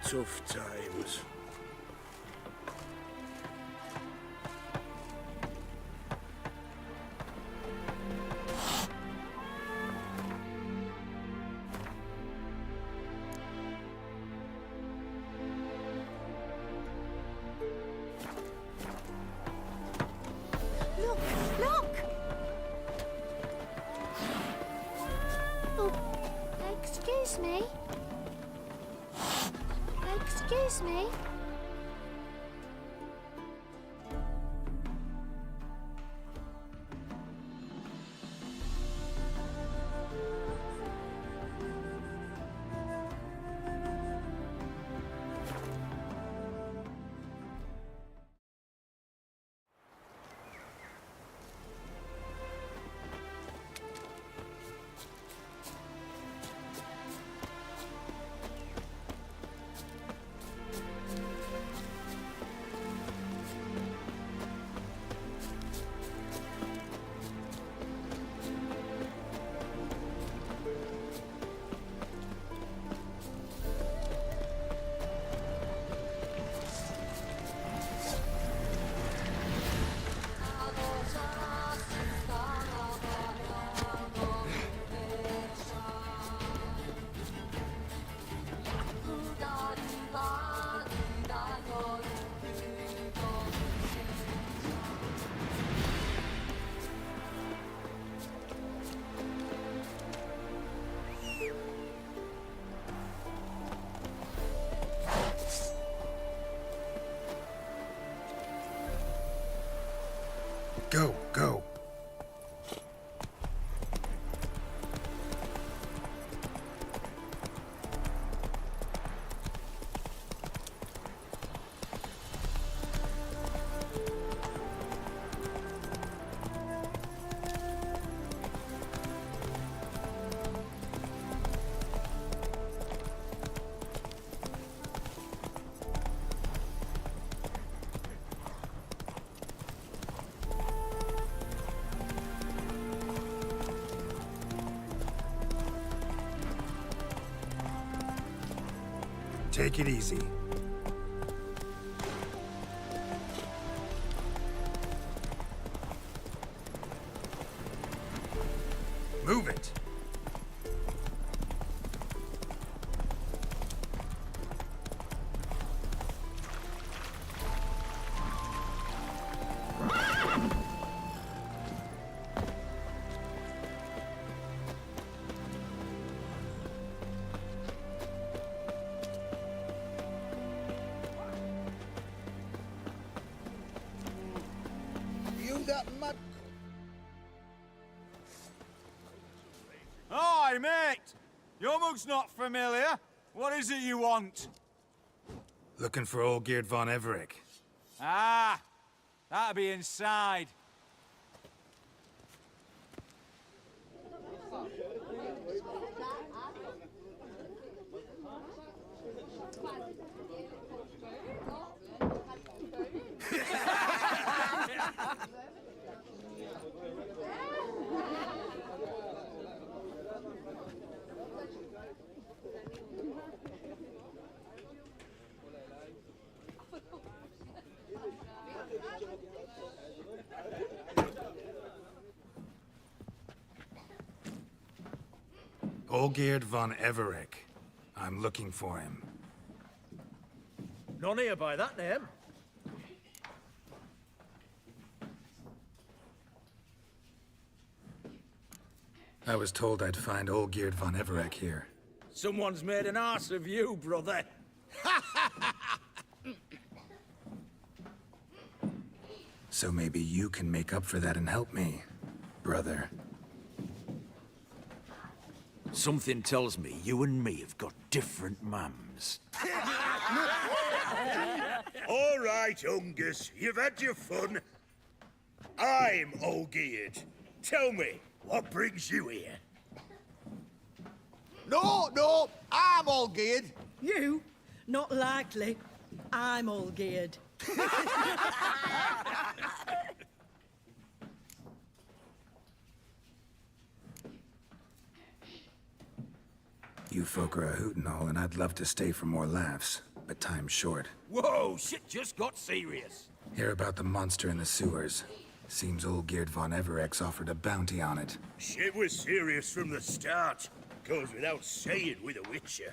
Tough times. Look! Look! Oh, excuse me. Excuse me. Go, go. Take it easy. Move it. Hi, mate! Your mug's not familiar. What is it you want? Looking for old Geert von Everec. Ah, that'll be inside. Old Geert von Everec. I'm looking for him. None here by that name. I was told I'd find Olgierd von Everec here. Someone's made an arse of you, brother. So maybe you can make up for that and help me, brother. Something tells me you and me have got different mums. All right, Ungus, you've had your fun. I'm Olgierd. Tell me, what brings you here? No, I'm all geared. You? Not likely. I'm all geared. You folk are a hoot and all, and I'd love to stay for more laughs, but time's short. Whoa, shit just got serious. Hear about the monster in the sewers. Seems Olgierd von Everec offered a bounty on it. Shit was serious from the start. Goes without saying with a Witcher.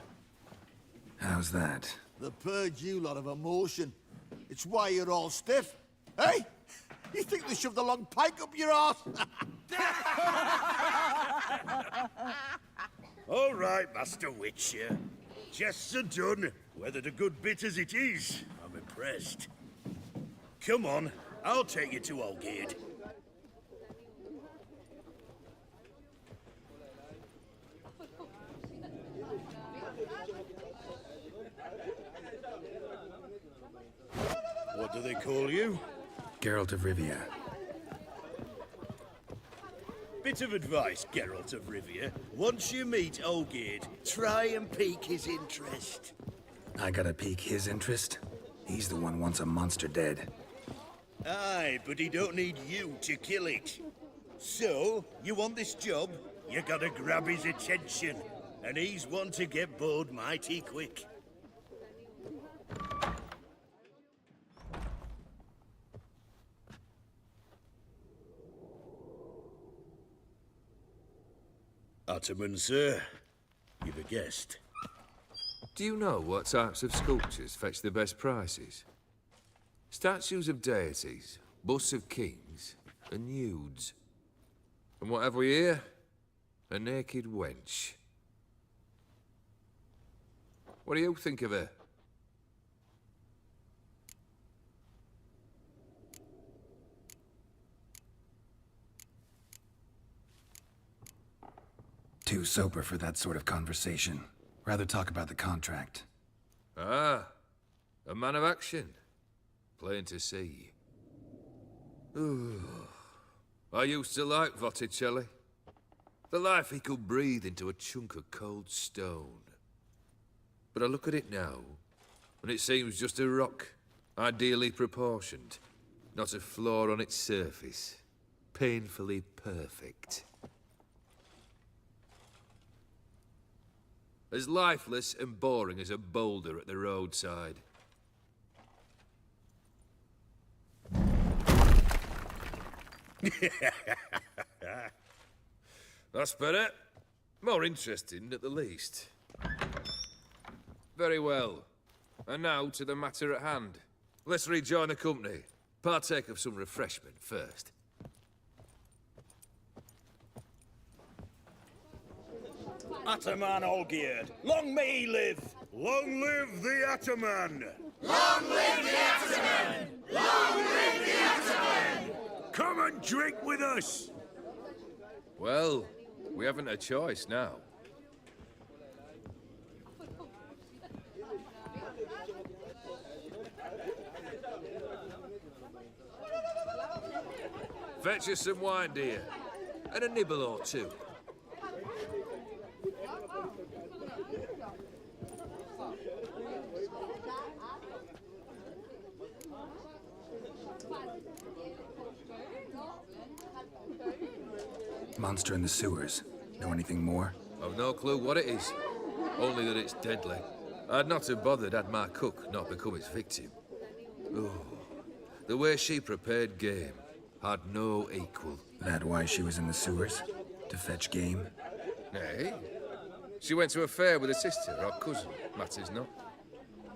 How's that? The purge you lot of emotion. It's why you're all stiff. Hey? You think they shoved a long pike up your arse? All right, Master Witcher. Jests are done. Whether the good bit as it is, I'm impressed. Come on, I'll take you to Olgierd. What do they call you? Geralt of Rivia. Bit of advice, Geralt of Rivia. Once you meet Olgierd, try and pique his interest. I gotta pique his interest? He's the one wants a monster dead. Aye, but he don't need you to kill it. So, you want this job? You gotta grab his attention. And he's one to get bored mighty quick. Ottoman, sir. You've a guest. Do you know what types of sculptures fetch the best prices? Statues of deities, busts of kings, and nudes. And what have we here? A naked wench. What do you think of her? Too sober for that sort of conversation. Rather talk about the contract. Ah, a man of action. Plain to see. Ooh. I used to like Botticelli. The life he could breathe into a chunk of cold stone. But I look at it now, and it seems just a rock, ideally proportioned. Not a flaw on its surface. Painfully perfect. As lifeless and boring as a boulder at the roadside. That's better. More interesting, at the least. Very well. And now to the matter at hand. Let's rejoin the company. Partake of some refreshment first. Ataman Olgierd, long may he live! Long live the Ataman! Long live the Ataman! Long live the Ataman! Come and drink with us! Well, we haven't a choice now. Fetch us some wine, dear. And a nibble or two. Monster in the sewers. Know anything more? I've no clue what it is. Only that it's deadly. I'd not have bothered had my cook not become its victim. Oh, the way she prepared game had no equal. That why she was in the sewers? To fetch game? Nay. She went to a fair with her sister or cousin, matters not.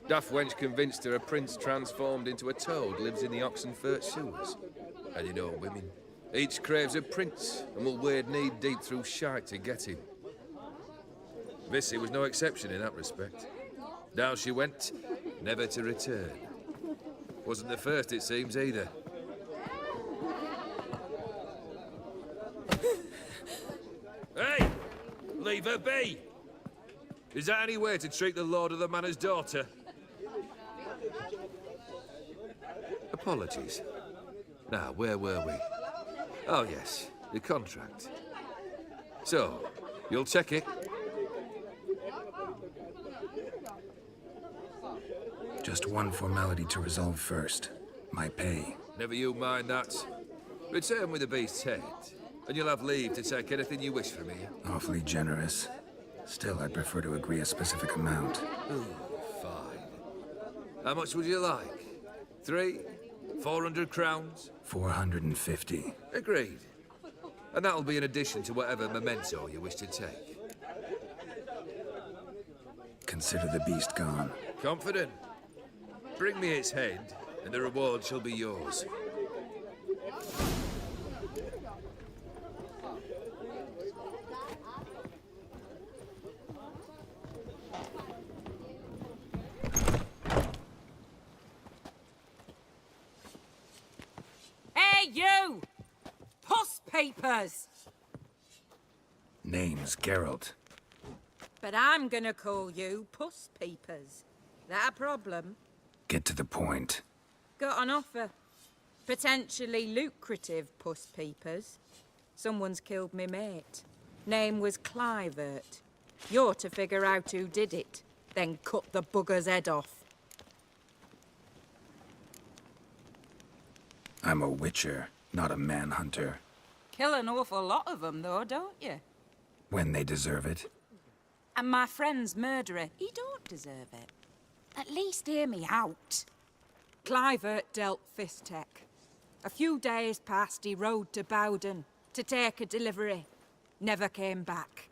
Daft wench convinced her a prince transformed into a toad lives in the Oxenfurt sewers. And you know women. Each craves a prince and will wade knee-deep through shite to get him. Missy was no exception in that respect. Down she went, never to return. Wasn't the first, it seems, either. Hey! Leave her be! Is that any way to treat the lord of the manor's daughter? Apologies. Now, where were we? Oh, yes, the contract. So, you'll check it? Just one formality to resolve first. My pay. Never you mind that. Return with the beast's head, and you'll have leave to take anything you wish from here. Awfully generous. Still, I'd prefer to agree a specific amount. Ooh, fine. How much would you like? 3? 400 crowns? 450. Agreed. And that'll be in addition to whatever memento you wish to take. Consider the beast gone. Confident? Bring me its head, and the reward shall be yours. Hey, you! Puss papers! Name's Geralt. But I'm gonna call you Puss Peepers. That a problem? Get to the point. Got an offer. Potentially lucrative Puss Peepers. Someone's killed me mate. Name was Clivert. You're to figure out who did it, then cut the bugger's head off. I'm a witcher, not a manhunter. Kill an awful lot of them, though, don't you? When they deserve it. And my friend's murderer, he don't deserve it. At least hear me out. Clivert dealt Fistech. A few days past, he rode to Bowden to take a delivery. Never came back.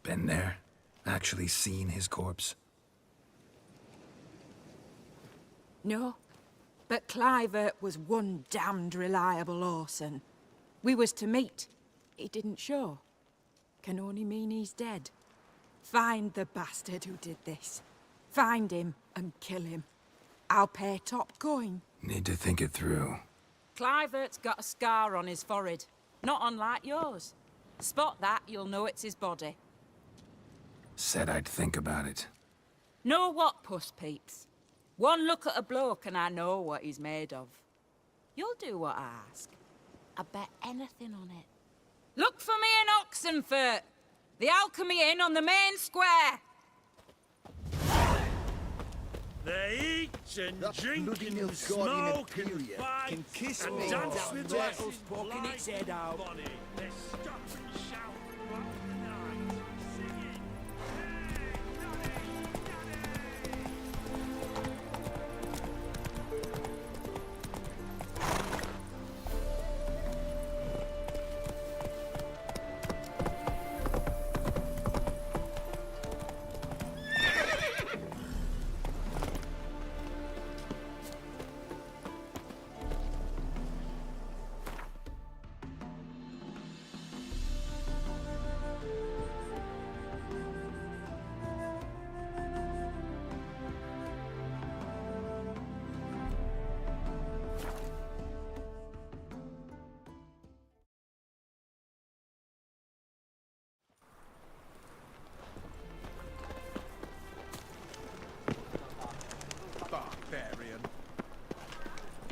Been there? Actually seen his corpse? No. But Clivert was one damned reliable Orson. We was to meet. He didn't show. Can only mean he's dead. Find the bastard who did this. Find him and kill him. I'll pay top coin. Need to think it through. Clivert's got a scar on his forehead. Not unlike yours. Spot that, you'll know it's his body. Said I'd think about it. Know what, Puss Peeps? One look at a bloke and I know what he's made of. You'll do what I ask. I bet anything on it. Look for me in Oxenfurt! The Alchemy Inn on the main square! They eat and drink and smoke and fight and kiss and dance with their poking its head out. They stop and shout throughout the night, singing.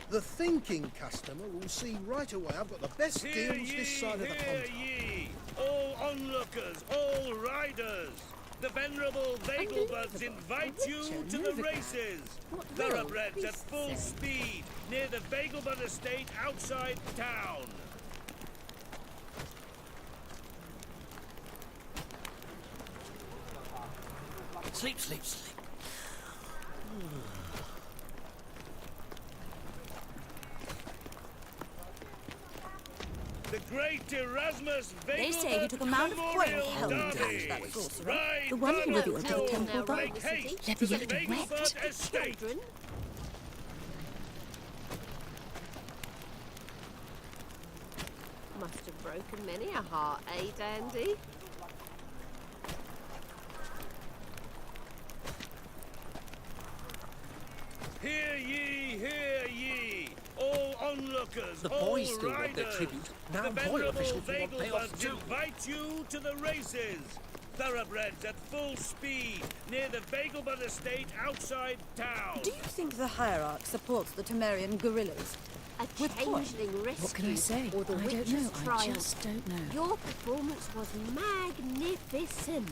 The thinking customer will see right away I've got the best deals this side of the pond. Ye, all onlookers, all riders. The venerable Vagelbuds invite you to the races. Thoroughbreds at full speed near the Vagelbud estate outside town. Sleep, sleep, sleep. The great Erasmus They say he took a mound of coin to help him catch that sorcerer. The one who revealed to the temple god. Let the elder wet. Children. Must have broken many a heart, eh, Dandy? Hear ye, all onlookers, The all boys still want their riders. tribute. Now The boy venerable officials want payoff Vagelbuds too. invite you to the races. Thoroughbreds at full speed near the Vagelbud estate outside town. Do you think the hierarch supports the Temerian guerrillas? A changeling rescue. What can I say? Or the I don't witch's know. I triumph. just don't know. Your performance was magnificent.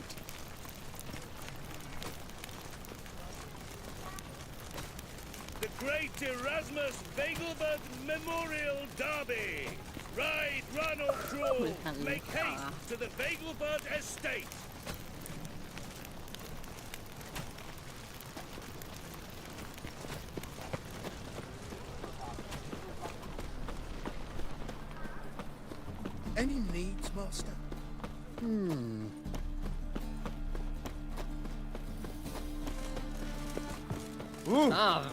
The great Erasmus Vagelbud Memorial Derby. Ride, run or crawl. Make haste to the Vagelbud estate. Any needs, Master? Ah.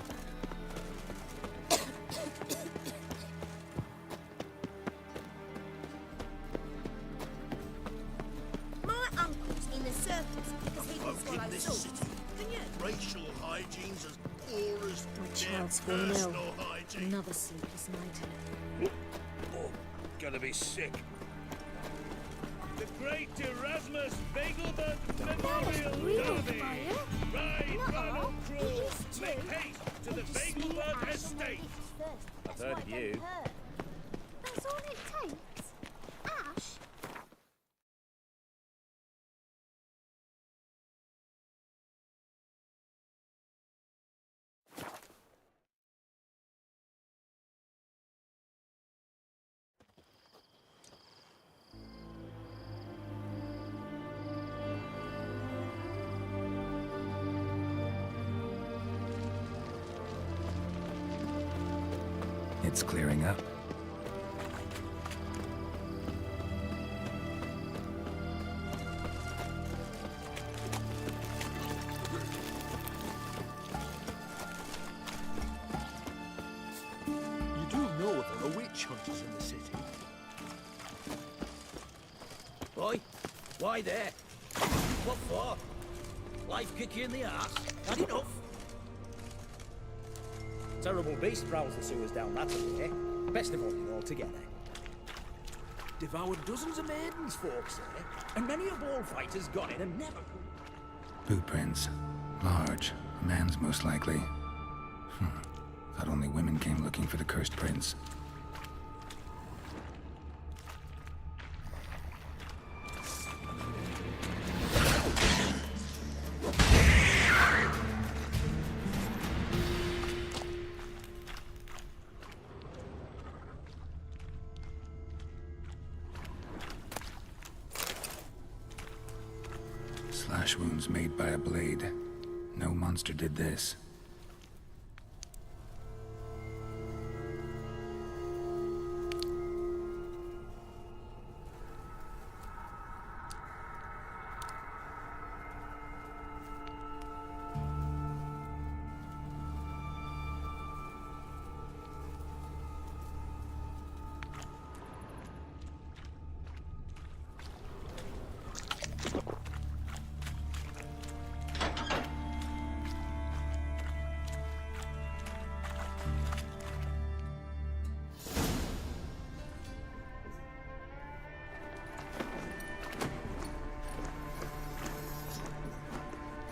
My uncle's in the circus because he can swallow this salt. city. And you? Racial hygiene's as poor as My their child's fallen ill. personal hygiene. Another sleepless night. Oh, gonna be sick. The great Erasmus Vagelbud Memorial real Derby. fire. Ride, No, run or he crawl. used to. Make haste to the They just smear Vagelbud ash estate. on the dishes first. That's heard why of they you. hurt. That's all it takes. Ash? It's clearing up. You do know there are witch hunters in the city. Boy, why there? What for? Life kick you in the arse? Had enough? Terrible beast prowls the sewers down that way. Best avoided altogether. Devoured dozens of maidens, folks say, and many a ball fighter's gone in and never... Boot prints. Large. A man's most likely. Thought only women came looking for the cursed prince. Slash wounds made by a blade. No monster did this.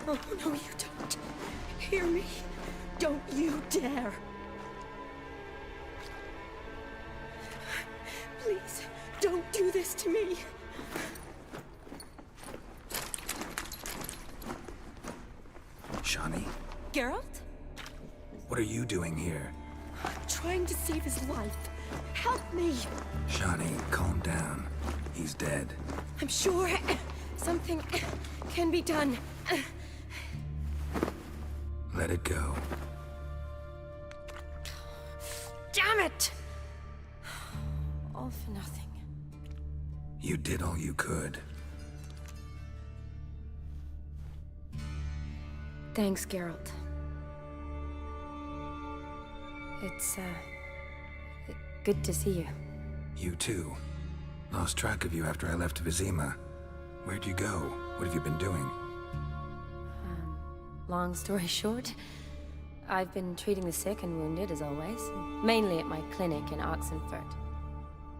Oh, no, you don't. Hear me? Don't you dare. Please, don't do this to me. Shani, Geralt? what are you doing here? Trying to save his life. Help me. Shani, calm down. He's dead. I'm sure something can be done. Let it go. Damn it! All for nothing. You did all you could. Thanks, Geralt. It's, good to see you. You too. Lost track of you after I left Vizima. Where'd you go? What have you been doing? Long story short, I've been treating the sick and wounded, as always. Mainly at my clinic in Oxenfurt.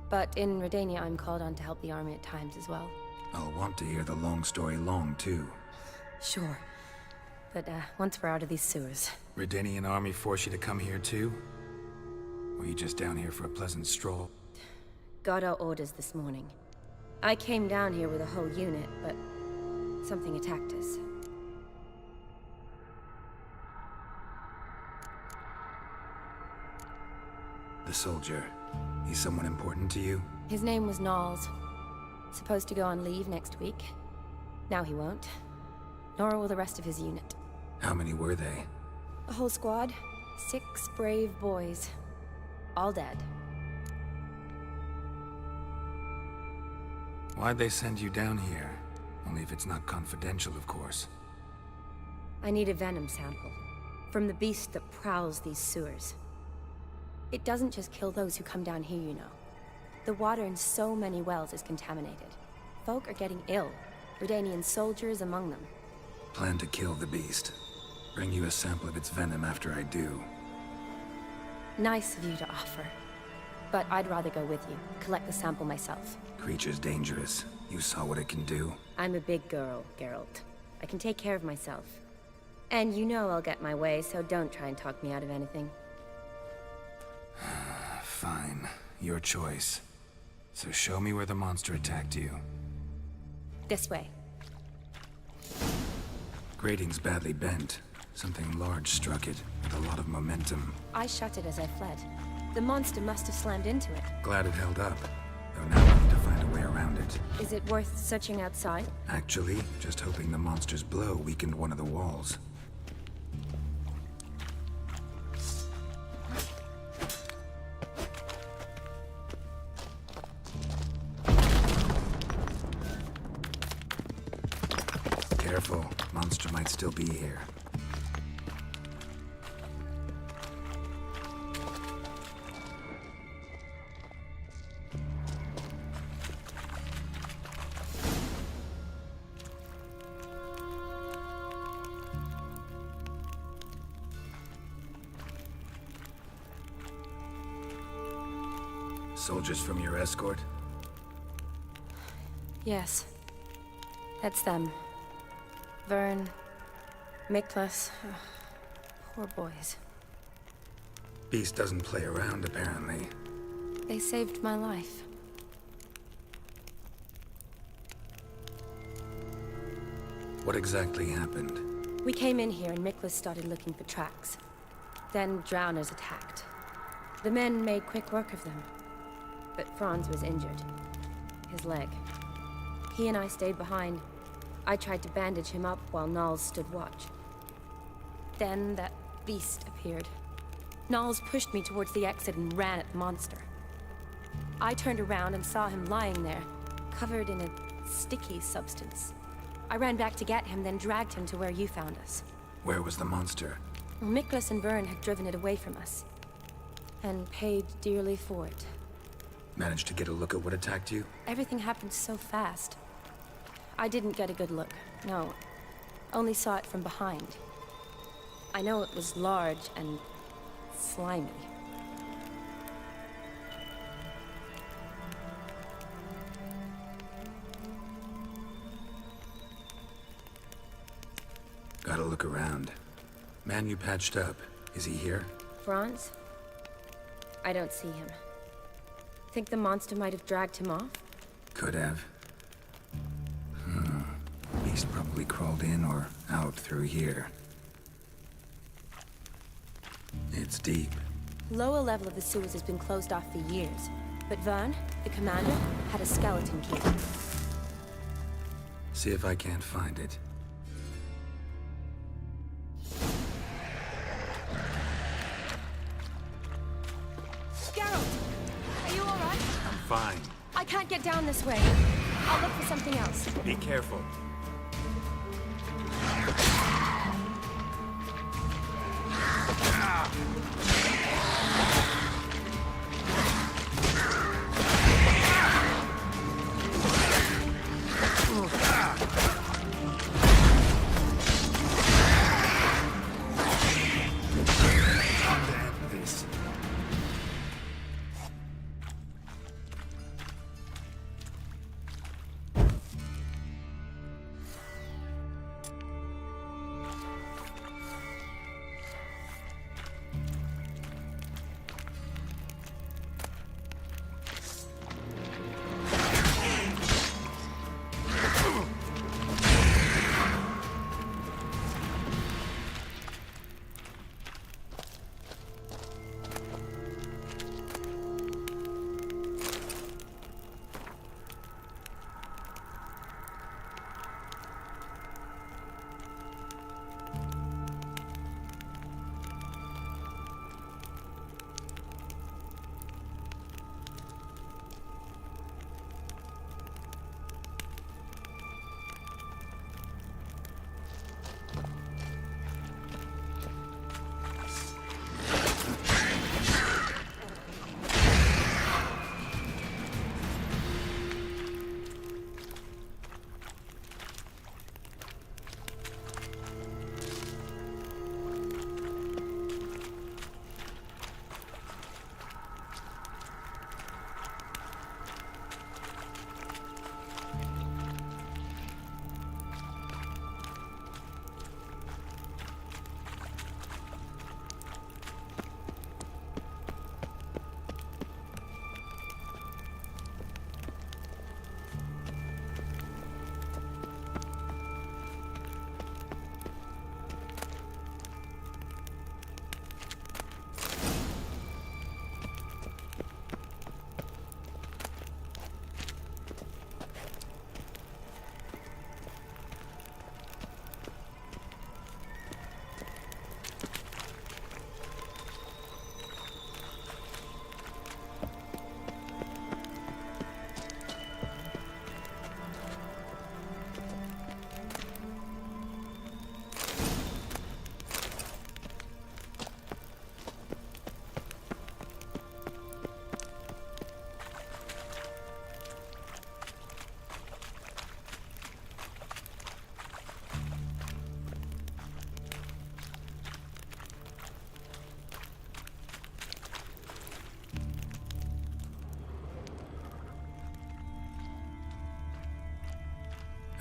But in Redania, I'm called on to help the army at times as well. I'll want to hear the long story long, too. Sure. But, once we're out of these sewers. Redanian army force you to come here, too? Or you just down here for a pleasant stroll? Got our orders this morning. I came down here with a whole unit, but something attacked us. The soldier. He's someone important to you? His name was Knowles. Supposed to go on leave next week. Now he won't. Nor will the rest of his unit. How many were they? A whole squad. 6 brave boys. All dead. Why'd they send you down here? Only if it's not confidential, of course. I need a venom sample. From the beast that prowls these sewers. It doesn't just kill those who come down here, you know. The water in so many wells is contaminated. Folk are getting ill. Redanian soldiers among them. Plan to kill the beast. Bring you a sample of its venom after I do. Nice of you to offer. But I'd rather go with you. Collect the sample myself. Creature's dangerous. You saw what it can do. I'm a big girl, Geralt. I can take care of myself. And you know I'll get my way, so don't try and talk me out of anything. Fine. Your choice. So show me where the monster attacked you. This way. Grating's badly bent. Something large struck it, with a lot of momentum. I shut it as I fled. The monster must have slammed into it. Glad it held up. Though now I need to find a way around it. Is it worth searching outside? Actually, just hoping the monster's blow weakened one of the walls. Careful, monster might still be here. Soldiers from your escort? Yes. That's them. Vern, Miklas. Poor boys. Beast doesn't play around, apparently. They saved my life. What exactly happened? We came in here and Miklas started looking for tracks. Then drowners attacked. The men made quick work of them. But Franz was injured. His leg. He and I stayed behind. I tried to bandage him up while Knowles stood watch. Then that beast appeared. Knowles pushed me towards the exit and ran at the monster. I turned around and saw him lying there, covered in a sticky substance. I ran back to get him, then dragged him to where you found us. Where was the monster? Miklas and Vern had driven it away from us. And paid dearly for it. Managed to get a look at what attacked you? Everything happened so fast. I didn't get a good look, no. Only saw it from behind. I know it was large and slimy. Gotta look around. Man you patched up, is he here? Franz? I don't see him. Think the monster might have dragged him off? Could have. Beast probably crawled in or out through here. It's deep. Lower level of the sewers has been closed off for years. But Vern, the commander, had a skeleton key. See if I can't find it. Geralt! Are you alright? I'm fine. I can't get down this way. I'll look for something else. Be careful.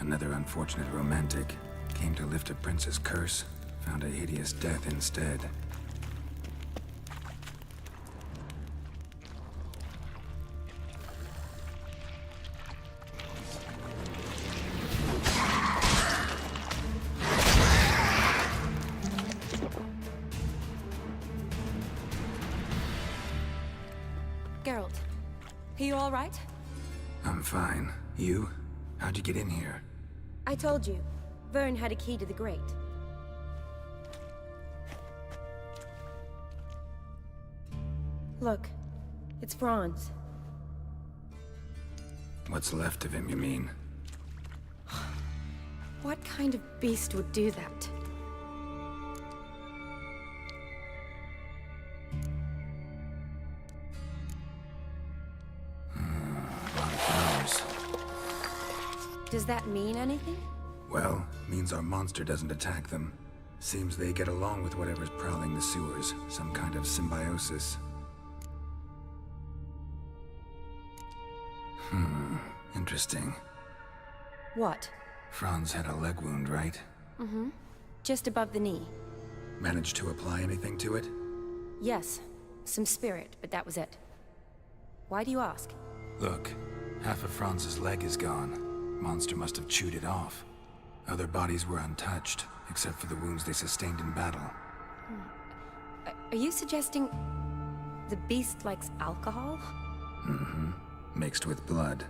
Another unfortunate romantic came to lift a prince's curse, found a hideous death instead. Geralt, are you all right? I'm fine. You? How'd you get in here? I told you, Vern had a key to the grate. Look, it's Franz. What's left of him, you mean? What kind of beast would do that? Does that mean anything? Well, means our monster doesn't attack them. Seems they get along with whatever's prowling the sewers. Some kind of symbiosis. Interesting. What? Franz had a leg wound, right? Mm-hmm. Just above the knee. Managed to apply anything to it? Yes. Some spirit, but that was it. Why do you ask? Look, half of Franz's leg is gone. Monster must have chewed it off. Other bodies were untouched, except for the wounds they sustained in battle. Are you suggesting the beast likes alcohol? Mm-hmm. Mixed with blood.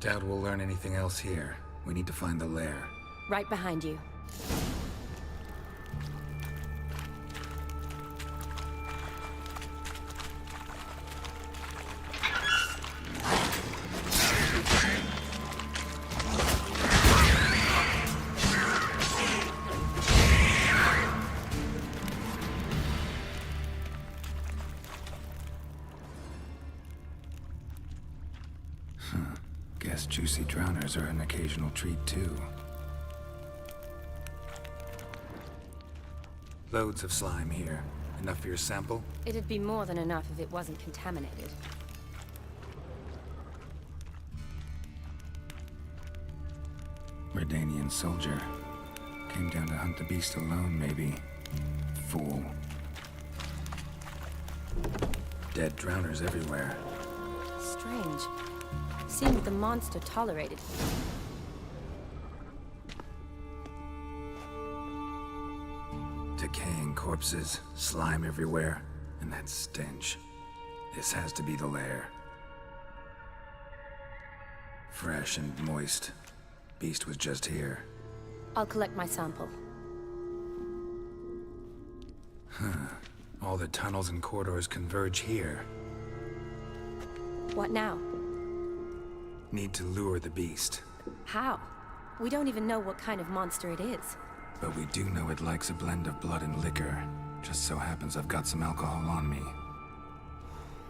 Doubt we'll learn anything else here. We need to find the lair. Right behind you. drowners are an occasional treat, too. Loads of slime here. Enough for your sample? It'd be more than enough if it wasn't contaminated. Redanian soldier. Came down to hunt the beast alone, maybe. Fool. Dead drowners everywhere. Strange. Seemed the monster tolerated him. Decaying corpses, slime everywhere, and that stench. This has to be the lair. Fresh and moist. Beast was just here. I'll collect my sample. All the tunnels and corridors converge here. What now? Need to lure the beast. How? We don't even know what kind of monster it is. But we do know it likes a blend of blood and liquor. Just so happens I've got some alcohol on me.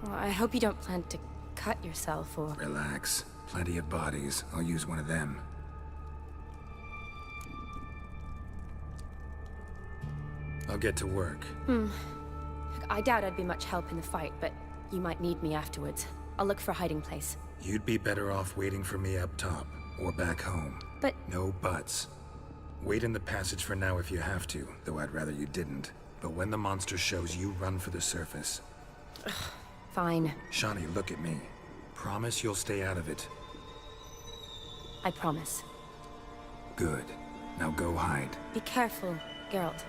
Well, I hope you don't plan to cut yourself or... Relax. Plenty of bodies. I'll use one of them. I'll get to work. I doubt I'd be much help in the fight, but you might need me afterwards. I'll look for a hiding place. You'd be better off waiting for me up top, or back home. But... No buts. Wait in the passage for now if you have to, though I'd rather you didn't. But when the monster shows, you run for the surface. Fine. Shawnee, look at me. Promise you'll stay out of it. I promise. Good. Now go hide. Be careful, Geralt.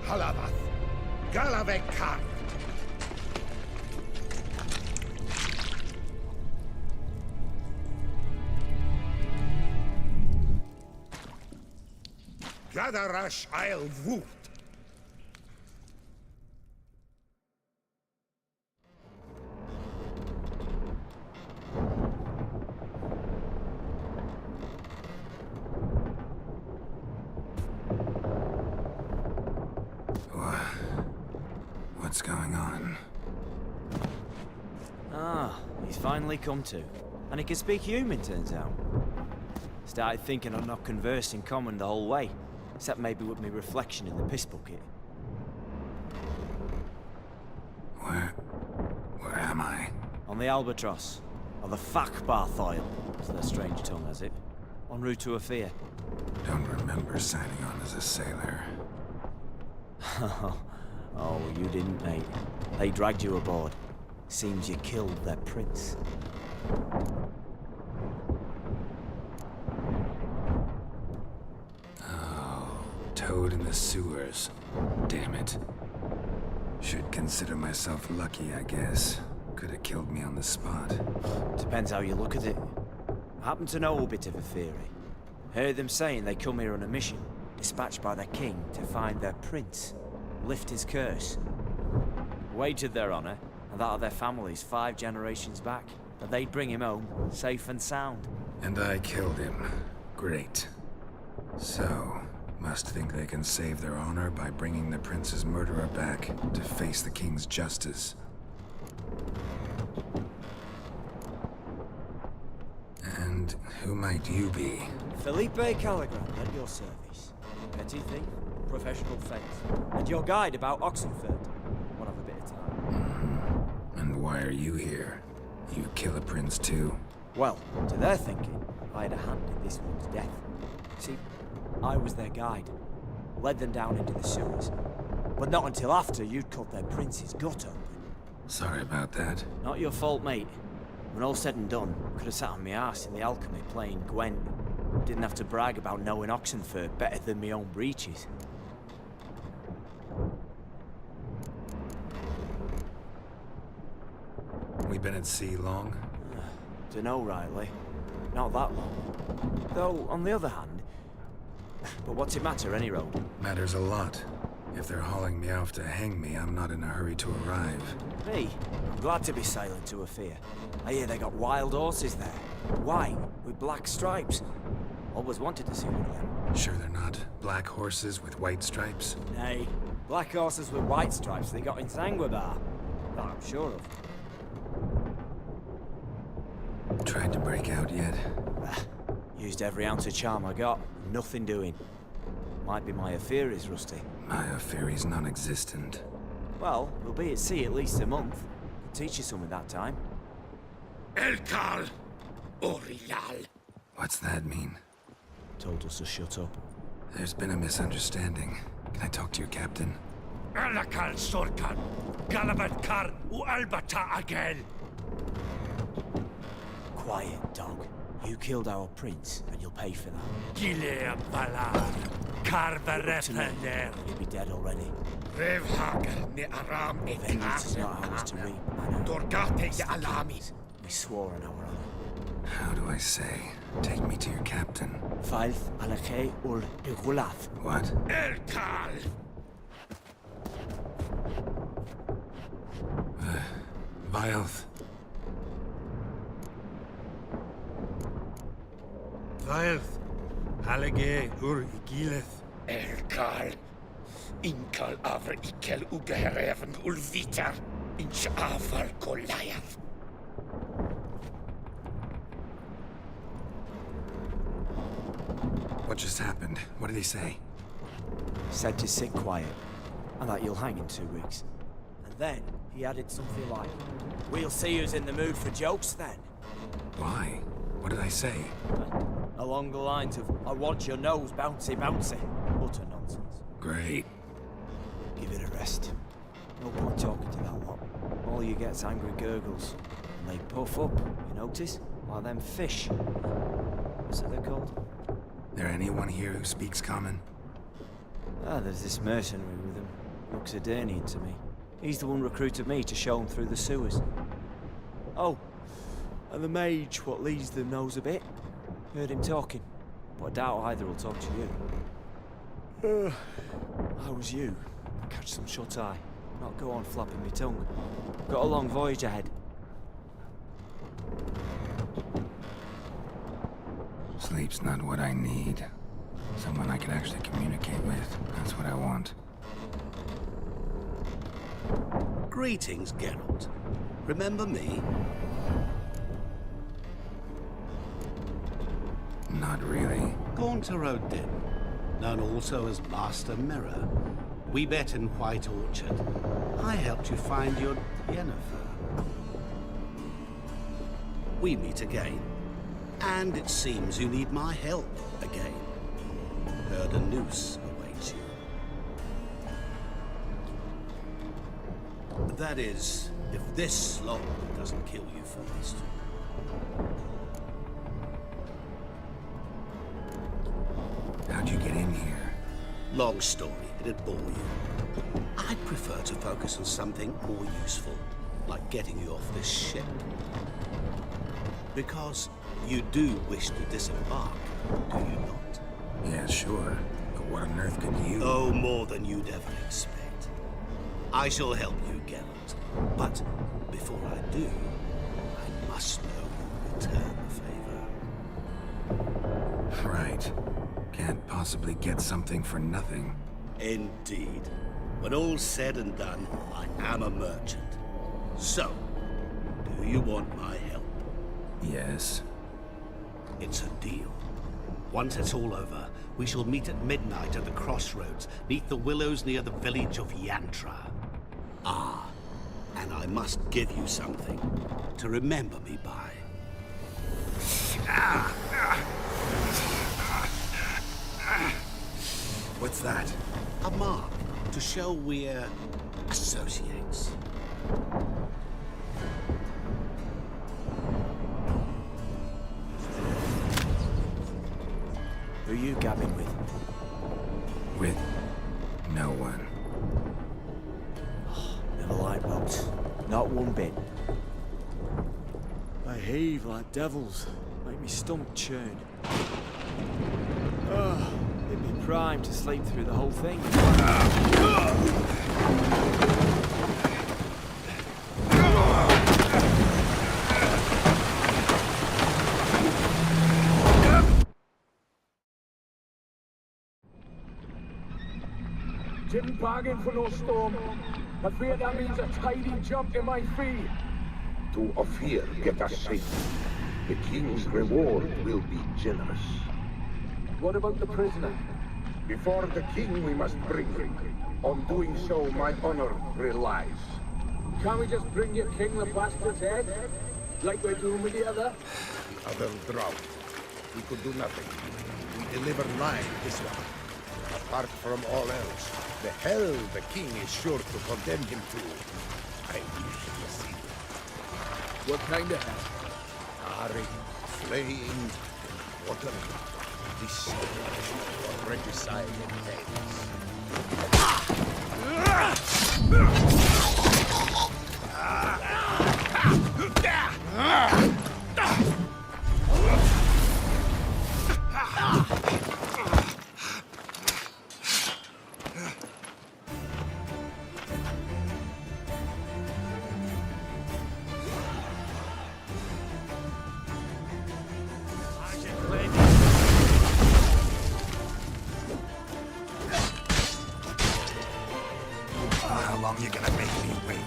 Halavath. Galavekar. Gadarash I'll woot. What's going on? Ah, he's finally come to. And he can speak human, turns out. Started thinking I'd not conversed in common the whole way. Except maybe with me reflection in the piss bucket. Where am I? On the Albatross. Or the Fakbarthoil, as their strange tongue has it. En route to Afia. Don't remember signing on as a sailor. Oh, you didn't, mate. They dragged you aboard. Seems you killed their prince. Toad in the sewers. Damn it. Should consider myself lucky, I guess. Could have killed me on the spot. Depends how you look at it. I happen to know a bit of a theory. Heard them saying they come here on a mission, dispatched by their king to find their prince, lift his curse. Wagered their honor, and that of their families 5 generations back, that they'd bring him home, safe and sound. And I killed him. Great. So, must think they can save their honor by bringing the prince's murderer back to face the king's justice. And who might you be? Felipe Caligram, at your service. Petty thief, professional fence, and your guide about Oxenford. One of a bit of time. And why are you here? You kill a prince too? Well, to their thinking, I had a hand in this one's death. See, I was their guide. Led them down into the sewers. But not until after you'd cut their prince's gut open. Sorry about that. Not your fault, mate. When all said and done, could have sat on my arse in the alchemy playing Gwent. Didn't have to brag about knowing Oxenford better than my own breeches. We been at sea long? Dunno, Riley. Not that long. Though, on the other hand... But what's it matter, any road? Matters a lot. If they're hauling me off to hang me, I'm not in a hurry to arrive. Me? I'm glad to be sailing to Afia. I hear they got wild horses there. White, with black stripes. Always wanted to see one of them. Sure they're not black horses with white stripes? Nay, black horses with white stripes they got in Sanguibar. That I'm sure of. Tried to break out yet? Used every ounce of charm I got. Nothing doing. Might be my affair is rusty. My affair is non-existent. Well, we'll be at sea at least a month. Could teach you something that time. Elkal Orilal. What's that mean? Told us to shut up. There's been a misunderstanding. Can I talk to your captain? Alakal Sorkan. Galabat Kar U Albata Agel. Quiet, dog. You killed our prince, and you'll pay for that. Gile Bala. Karvarepender. You'll be dead already. Revhagel ne Aram Vengeance is not ours to reap, I know. Dorgate ya Alami. We swore on our honor. How do I say? Take me to your captain. Faith Alakhe ul Igulath. What? Elkal. Vilth. Vilth. Halage ur Igileth. Elkal. Inkal avre ikel ugehereven ulvitar. Inch avar Goliath. What just happened? What did he say? Said to sit quiet, and that you'll hang in 2 weeks. And then he added something like, "We'll see who's in the mood for jokes then." Why? What did I say? Along the lines of, "I want your nose bouncy bouncy." Utter nonsense. Great. Give it a rest. No point talking to that lot. All you get's angry gurgles. And they puff up, you notice? Like them fish. What's it they're called? There anyone here who speaks common? There's this mercenary with him. Looks Adernian to me. He's the one recruited me to show him through the sewers. Oh, and the mage what leads them knows a bit. Heard him talking, but I doubt either will talk to you. How was you? Catch some shut-eye. Not go on flapping my tongue. Got a long voyage ahead. Sleep's not what I need. Someone I can actually communicate with. That's what I want. Greetings, Geralt. Remember me? Not really. Gaunter O'Din, known also as Master Mirror. We met in White Orchard. I helped you find your Yennefer. We meet again. And it seems you need my help again. Heard a noose awaits you. That is, if this slog doesn't kill you first. How'd you get in here? Long story, it'd bore you. I'd prefer to focus on something more useful, like getting you off this ship. Because you do wish to disembark, do you not? Yeah, sure. But what on earth could you... Oh, more than you'd ever expect. I shall help you, Geralt. But before I do, I must know you return the favor. Right. Can't possibly get something for nothing. Indeed. When all's said and done, I am a merchant. So, do you want my help? Yes. It's a deal. Once it's all over, we shall meet at midnight at the crossroads, neath the willows near the village of Yantra. Ah, and I must give you something to remember me by. What's that? A mark to show we're associates. Who are you gabbing with? With no one. Never liked boats. Not one bit. They heave like devils. Make me stomach churn. It'd be prime to sleep through the whole thing. Didn't bargain for no storm. I fear that means a tidy jump in my fee. To Ophir get us safe. The king's reward will be generous. What about the prisoner? Before the king we must bring him. On doing so, my honor relies. Can't we just bring your king the bastard's head? Like we're doing with the other? The other drowned. We could do nothing. We deliver live this one. Apart from all else, the hell the king is sure to condemn him to. I wish to see it. What kind of hell? Charring, flaying, watering. This for regicide and How long you gonna make me wait?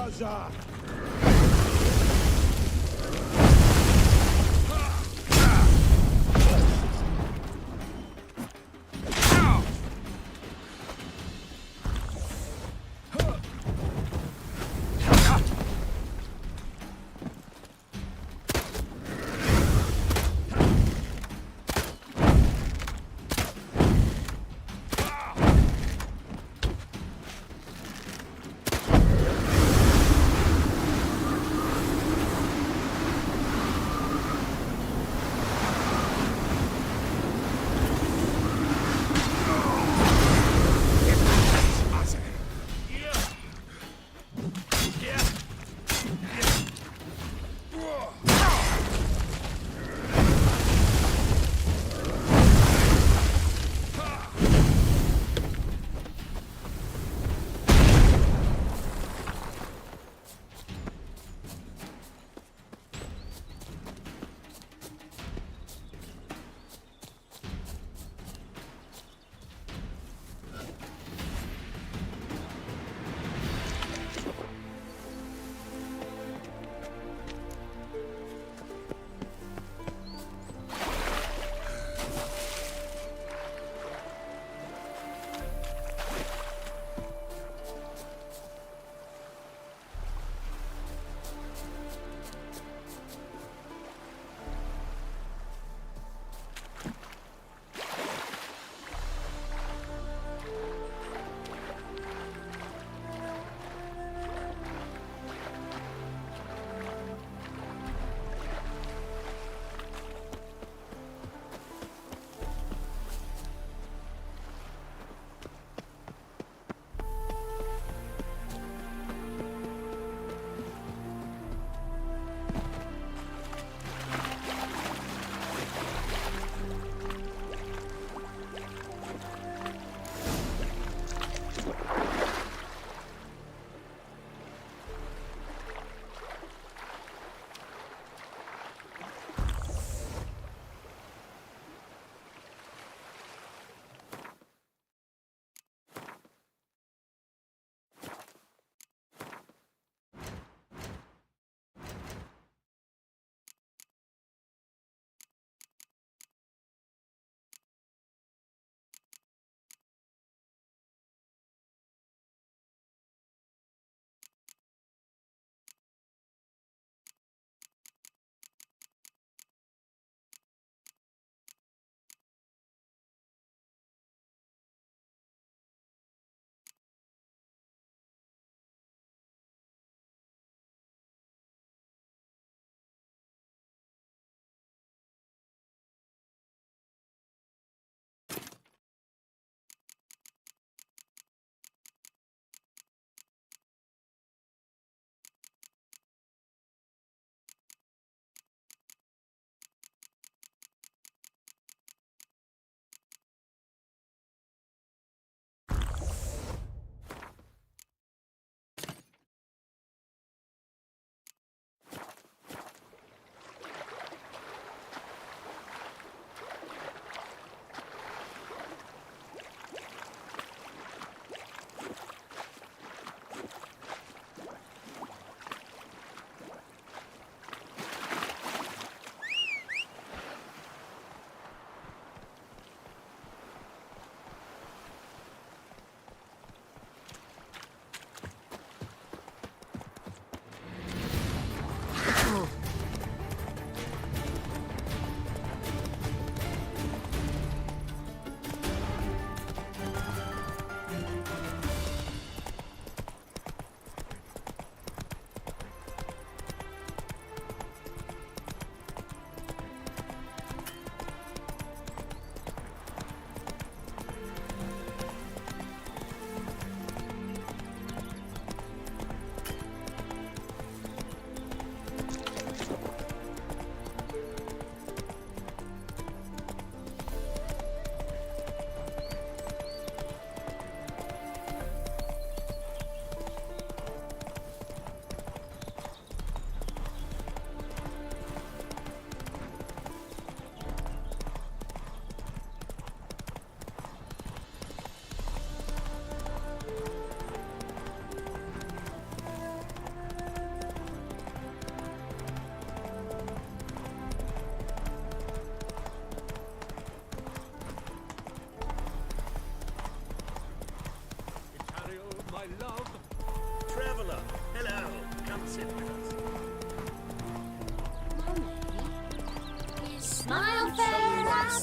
Gaza!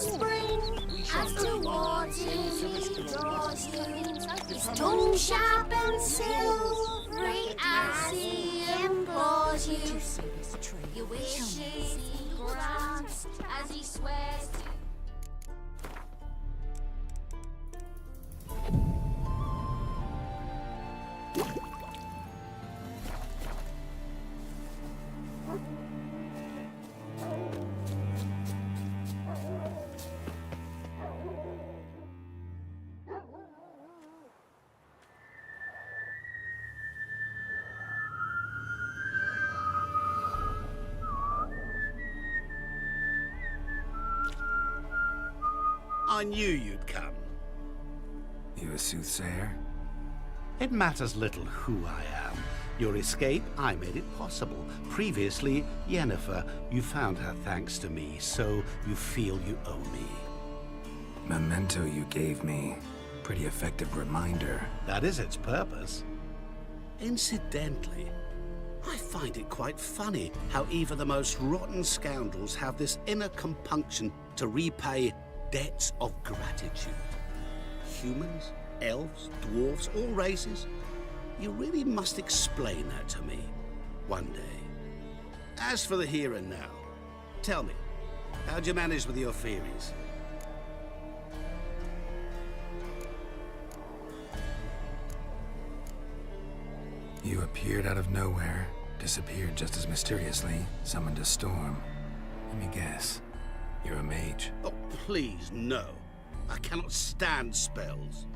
spring, as the water draws you, his tongue sharp and silvery as he implores you. Your wishes he grants as he swears to. I knew you'd come. You a soothsayer? It matters little who I am. Your escape, I made it possible. Previously, Yennefer, you found her thanks to me, so you feel you owe me. Memento you gave me. Pretty effective reminder. That is its purpose. Incidentally, I find it quite funny how even the most rotten scoundrels have this inner compunction to repay debts of gratitude. Humans, elves, dwarves, all races. You really must explain that to me one day. As for the here and now, tell me, how'd you manage with your theories? You appeared out of nowhere, disappeared just as mysteriously, summoned a storm. Let me guess. You're a mage. Oh, please, no. I cannot stand spells.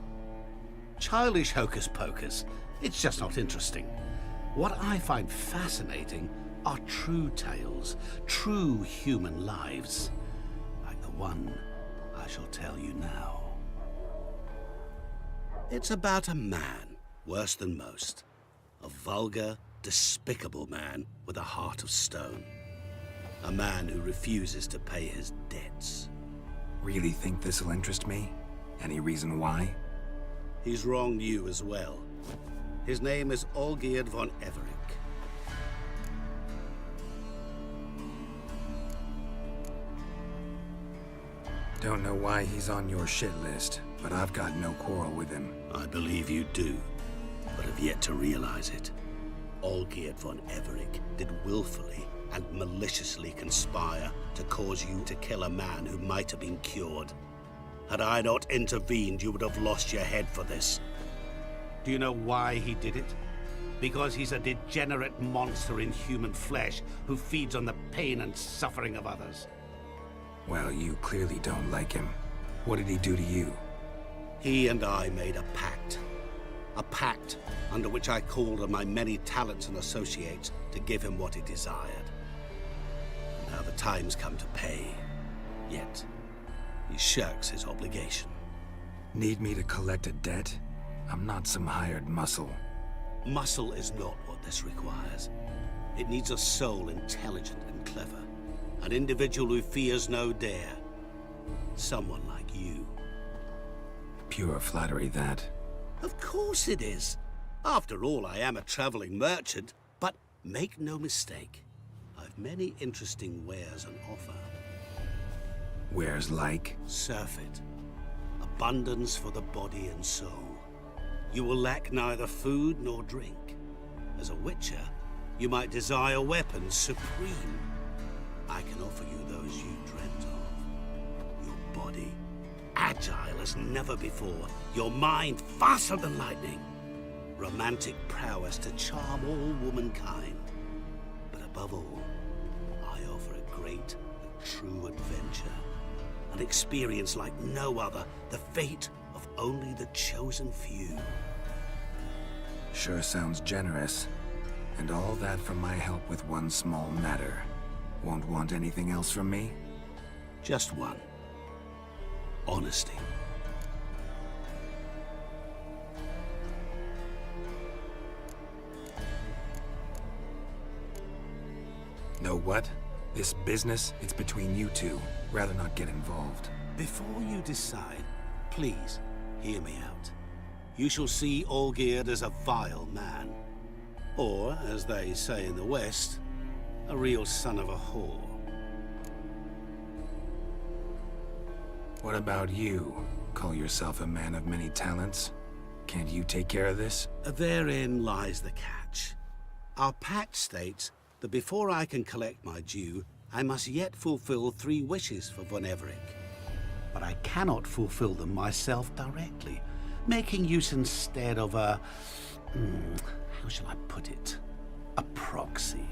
Childish hocus pocus. It's just not interesting. What I find fascinating are true tales, true human lives, like the one I shall tell you now. It's about a man, worse than most. A vulgar, despicable man with a heart of stone. A man who refuses to pay his debts. Really think this'll interest me? Any reason why? He's wronged you as well. His name is Olgierd von Everink. Don't know why he's on your shit list, but I've got no quarrel with him. I believe you do, but have yet to realize it. Olgierd von Everink did willfully and maliciously conspire to cause you to kill a man who might have been cured. Had I not intervened, you would have lost your head for this. Do you know why he did it? Because he's a degenerate monster in human flesh who feeds on the pain and suffering of others. Well, you clearly don't like him. What did he do to you? He and I made a pact. A pact under which I called on my many talents and associates to give him what he desired. Now the time's come to pay. Yet, he shirks his obligation. Need me to collect a debt? I'm not some hired muscle. Muscle is not what this requires. It needs a soul intelligent and clever. An individual who fears no dare. Someone like you. Pure flattery, that. Of course it is. After all, I am a traveling merchant. But make no mistake, I've many interesting wares on offer. Wares like? Surfeit. Abundance for the body and soul. You will lack neither food nor drink. As a witcher, you might desire weapons supreme. I can offer you those you dreamt of. Your body, agile as never before. Your mind, faster than lightning. Romantic prowess to charm all womankind. But above all, I offer a great and true adventure. An experience like no other, the fate of only the chosen few. Sure sounds generous. And all that for my help with one small matter. Won't want anything else from me? Just one. Honesty. Know what? This business, it's between you two. Rather not get involved. Before you decide, please hear me out. You shall see Olgierd as a vile man. Or, as they say in the West, a real son of a whore. What about you? Call yourself a man of many talents? Can't you take care of this? Therein lies the catch. Our pact states that before I can collect my due, I must yet fulfill 3 wishes for Von Everett. But I cannot fulfill them myself directly, making use instead of a... how shall I put it? A proxy.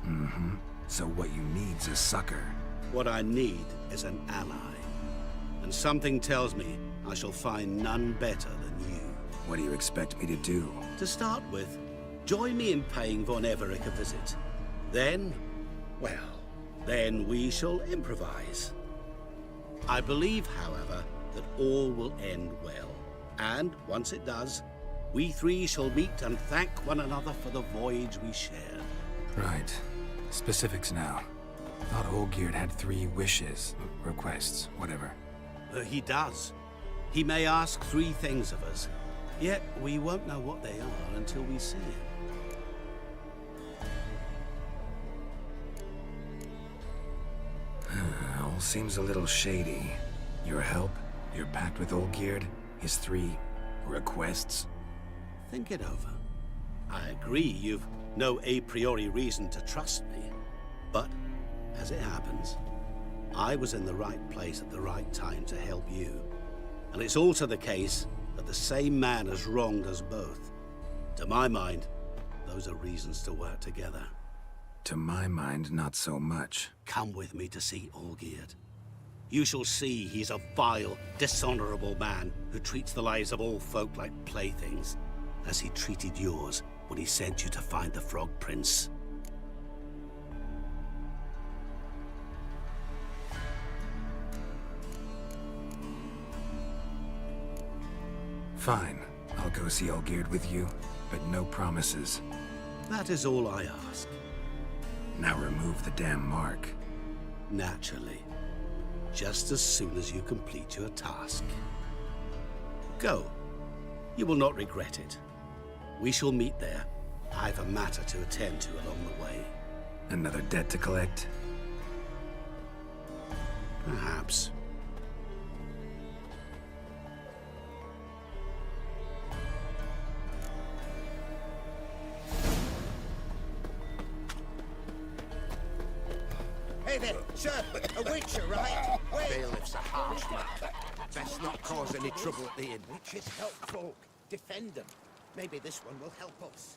Mm-hmm. So what you need's a sucker. What I need is an ally. And something tells me I shall find none better than you. What do you expect me to do? To start with, join me in paying Von Everett a visit. Then, well, then we shall improvise. I believe, however, that all will end well. And once it does, we 3 shall meet and thank one another for the voyage we shared. Right. Specifics now. Thought Olgierd had 3 wishes, requests, whatever. He does. He may ask 3 things of us, yet we won't know what they are until we see him. All seems a little shady. Your help, your pact with Olgierd, his 3 requests. Think it over. I agree you've no a priori reason to trust me, but as it happens, I was in the right place at the right time to help you. And it's also the case that the same man has wronged us both. To my mind, those are reasons to work together. To my mind, not so much. Come with me to see Olgierd. You shall see he's a vile, dishonorable man who treats the lives of all folk like playthings, as he treated yours when he sent you to find the Frog Prince. Fine. I'll go see Olgierd with you, but no promises. That is all I ask. Now remove the damn mark. Naturally. Just as soon as you complete your task. Go. You will not regret it. We shall meet there. I've a matter to attend to along the way. Another debt to collect? Perhaps. Hey there, sir, a witcher, right? Bailiff's a harsh man. Best not cause any trouble at the inn. Witches help folk, defend them. Maybe this one will help us.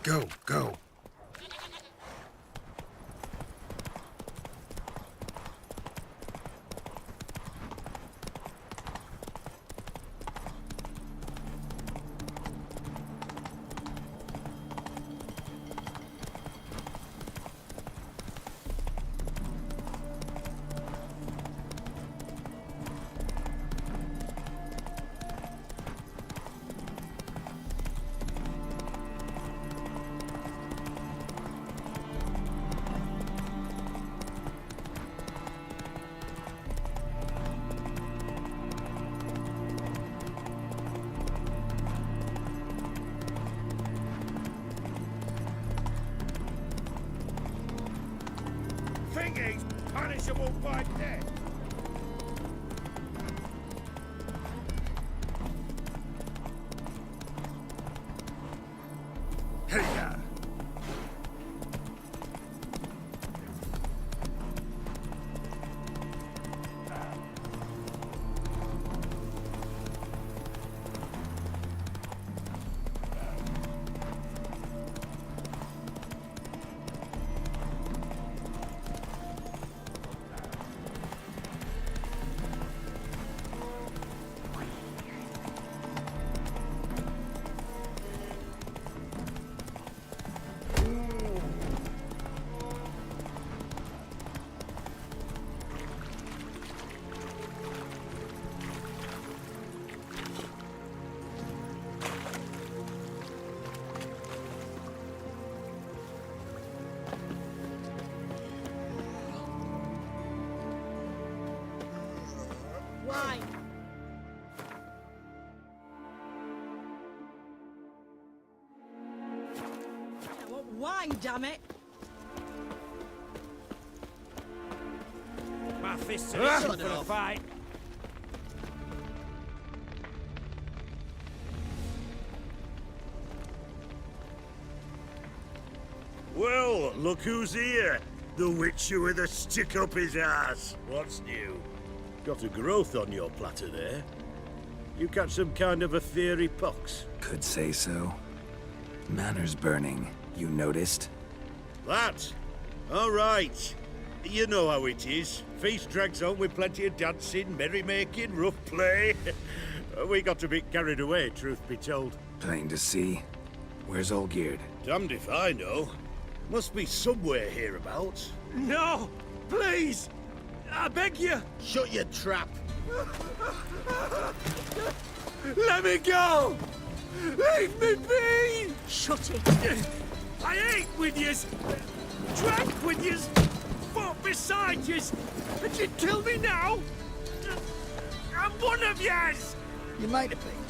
Go, go. Thingy's punishable by death. Hey-ya! Why? Why, damn it? My fists are itching for a fight. Well, look who's here. The Witcher with a stick up his ass. What's new? Got a growth on your platter there. You catch some kind of a fiery pox? Could say so. Manners burning. You noticed? That? All right. You know how it is. Feast drags on with plenty of dancing, merrymaking, rough play. We got a bit carried away, truth be told. Plain to see. Where's Olgierd? Damned if I know. Must be somewhere hereabouts. No! Please! I beg you! Shut your trap! Let me go! Leave me be! Shut it! I ate with yous! Drank with yous! Fought beside yous! And you kill me now? I'm one of yous! You might have been,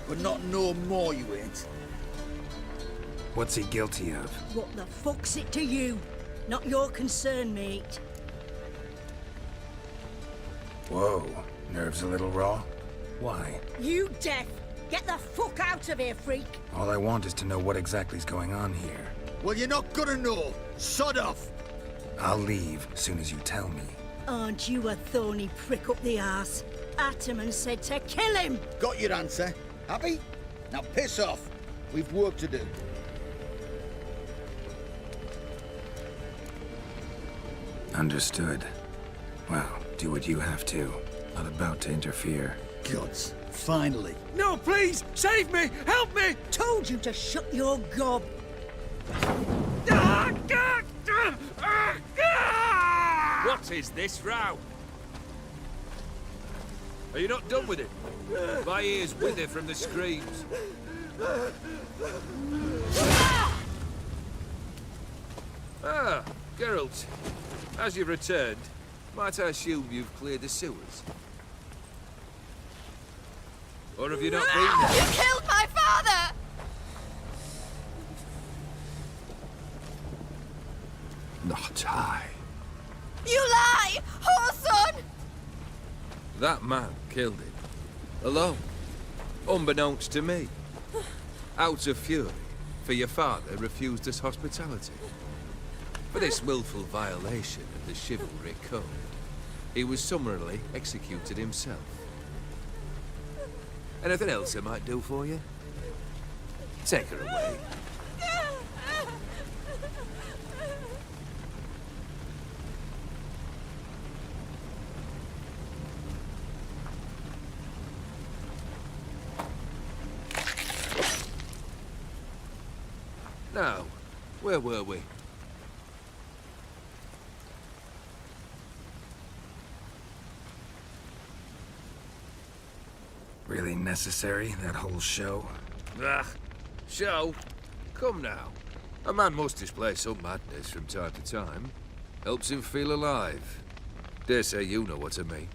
but not no more you ain't. What's he guilty of? What the fuck's it to you? Not your concern, mate. Whoa. Nerves a little raw? Why? You deaf! Get the fuck out of here, freak! All I want is to know what exactly is going on here. Well, you're not gonna know. Sod off! I'll leave soon as you tell me. Aren't you a thorny prick up the arse? Ataman said to kill him! Got your answer. Happy? Now piss off. We've work to do. Understood. Well, do what you have to. Not about to interfere. Gods, finally. No, please! Save me! Help me! Told you to shut your gob! What is this row? Are you not done with it? My ears wither from the screams. Ah, Geralt. As you've returned, might I assume you've cleared the sewers? Or have you not been there? You killed my father! Not I. You lie! Whoreson! That man killed him. Alone. Unbeknownst to me. Out of fury, for your father refused us hospitality. For this willful violation of the chivalry code, he was summarily executed himself. Anything else I might do for you? Take her away. Now, where were we? Really necessary, that whole show? Ah, show? Come now. A man must display some madness from time to time. Helps him feel alive. Dare say you know what I mean.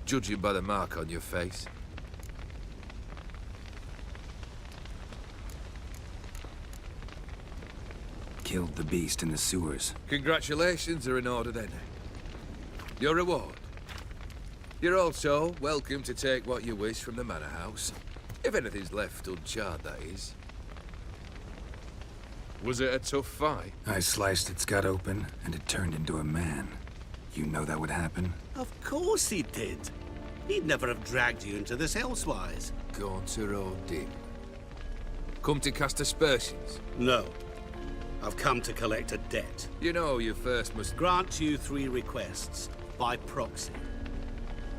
Judging by the mark on your face. Killed the beast in the sewers. Congratulations are in order then. Your reward. You're also welcome to take what you wish from the manor house. If anything's left uncharred, that is. Was it a tough fight? I sliced its gut open, and it turned into a man. You know that would happen? Of course he did. He'd never have dragged you into this elsewise. Gaunter Odin. Come to cast aspersions? No. I've come to collect a debt. You know you first must grant you 3 requests by proxy.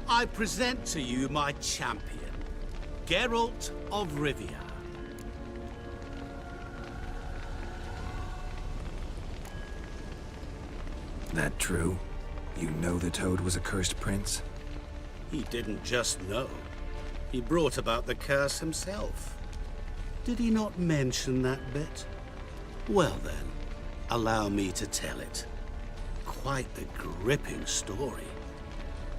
I present to you my champion, Geralt of Rivia. That true? You know the Toad was a cursed prince? He didn't just know. He brought about the curse himself. Did he not mention that bit? Well then, allow me to tell it. Quite a gripping story.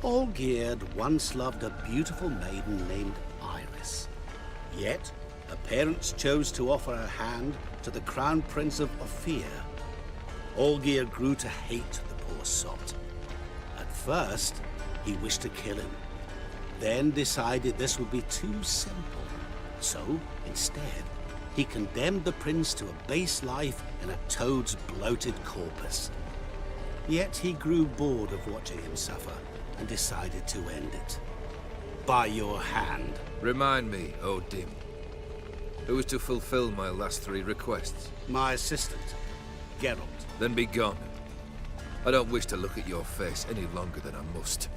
Olgierd once loved a beautiful maiden named Iris. Yet, her parents chose to offer her hand to the Crown Prince of Ophir. Olgierd grew to hate the poor sot. At first, he wished to kill him. Then decided this would be too simple. So, instead, he condemned the prince to a base life in a toad's bloated corpus. Yet he grew bored of watching him suffer and decided to end it. By your hand. Remind me, Odin. Who was to fulfill my last 3 requests? My assistant, Geralt. Then be gone. I don't wish to look at your face any longer than I must.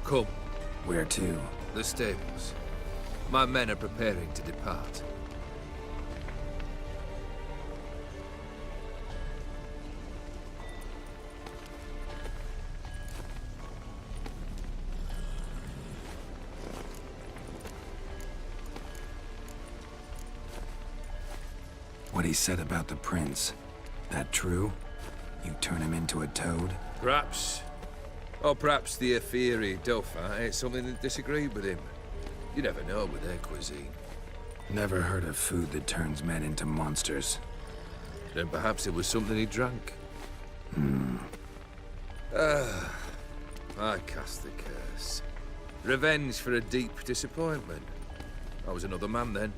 Come. Where to? The stables. My men are preparing to depart. What he said about the prince, that true? You turn him into a toad? Perhaps. Or perhaps the Ephiri Dauphin ate something that disagreed with him. You never know with their cuisine. Never heard of food that turns men into monsters. Then perhaps it was something he drank. I cast the curse. Revenge for a deep disappointment. I was another man then.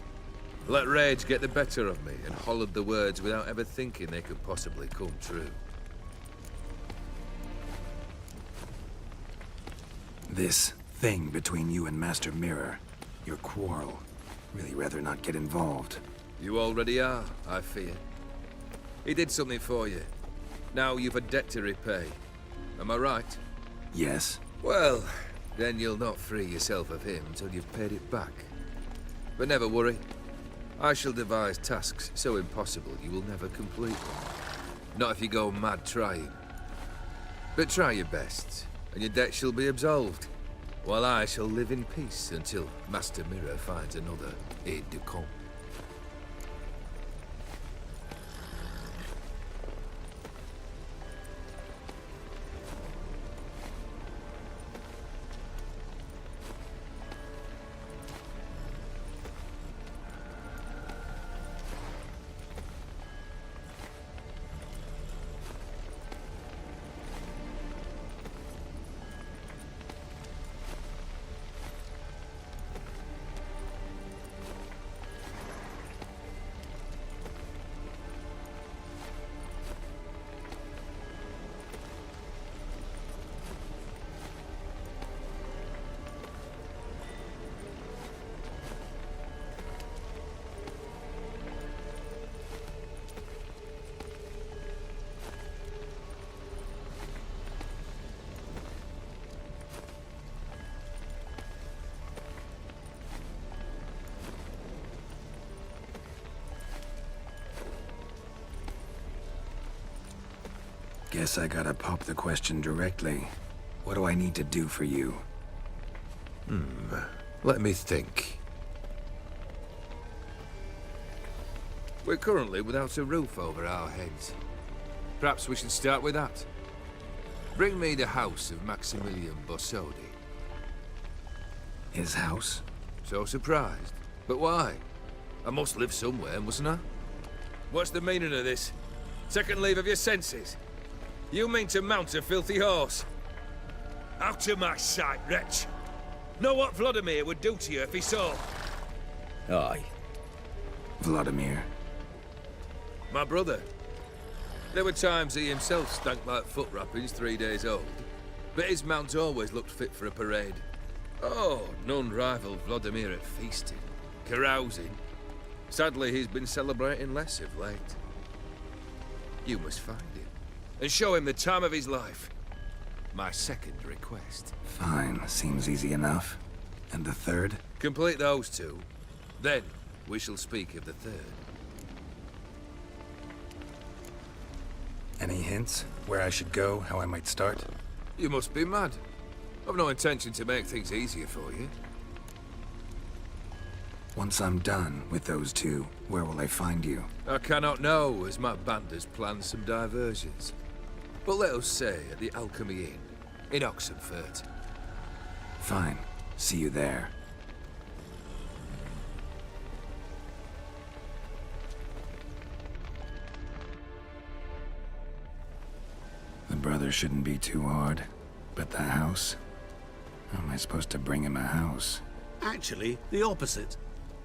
Let rage get the better of me and hollered the words without ever thinking they could possibly come true. This thing between you and Master Mirror, your quarrel, really rather not get involved. You already are, I fear. He did something for you. Now you've a debt to repay. Am I right? Yes. Well, then you'll not free yourself of him till you've paid it back. But never worry. I shall devise tasks so impossible you will never complete them. Not if you go mad trying. But try your best, and your debt shall be absolved, while I shall live in peace until Master Mirror finds another aide-de-camp. Guess I gotta pop the question directly. What do I need to do for you? Let me think. We're currently without a roof over our heads. Perhaps we should start with that. Bring me the house of Maximilian Borsodi. His house? So surprised. But why? I must live somewhere, mustn't I? What's the meaning of this? Second leave of your senses? You mean to mount a filthy horse? Out of my sight, wretch! Know what Vladimir would do to you if he saw? Aye. Vladimir. My brother. There were times he himself stank like foot wrappings 3 days old, but his mount always looked fit for a parade. Oh, none rivaled Vladimir at feasting, carousing. Sadly, he's been celebrating less of late. You must find him, and show him the time of his life. My second request. Fine, seems easy enough. And the third? Complete those two, then we shall speak of the third. Any hints? Where I should go, how I might start? You must be mad. I've no intention to make things easier for you. Once I'm done with those two, where will I find you? I cannot know, as my band has planned some diversions. But let us say at the Alchemy Inn, in Oxenfurt. Fine. See you there. The brother shouldn't be too hard. But the house? How am I supposed to bring him a house? Actually, the opposite.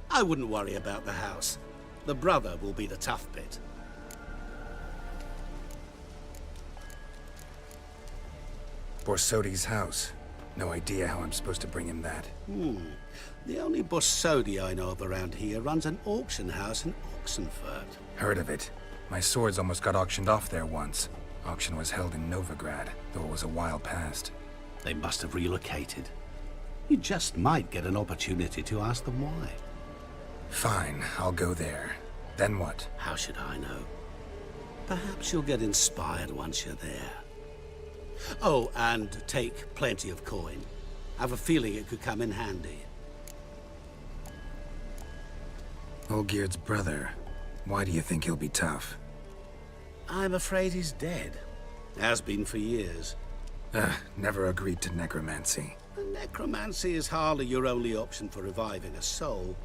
I wouldn't worry about the house. The brother will be the tough bit. Borsodi's house. No idea how I'm supposed to bring him that. The only Borsodi I know of around here runs an auction house in Oxenfurt. Heard of it. My swords almost got auctioned off there once. Auction was held in Novigrad, though it was a while past. They must have relocated. You just might get an opportunity to ask them why. Fine, I'll go there. Then what? How should I know? Perhaps you'll get inspired once you're there. Oh, and take plenty of coin. I have a feeling it could come in handy. Olgierd's brother. Why do you think he'll be tough? I'm afraid he's dead. Has been for years. Never agreed to necromancy. Necromancy is hardly your only option for reviving a soul.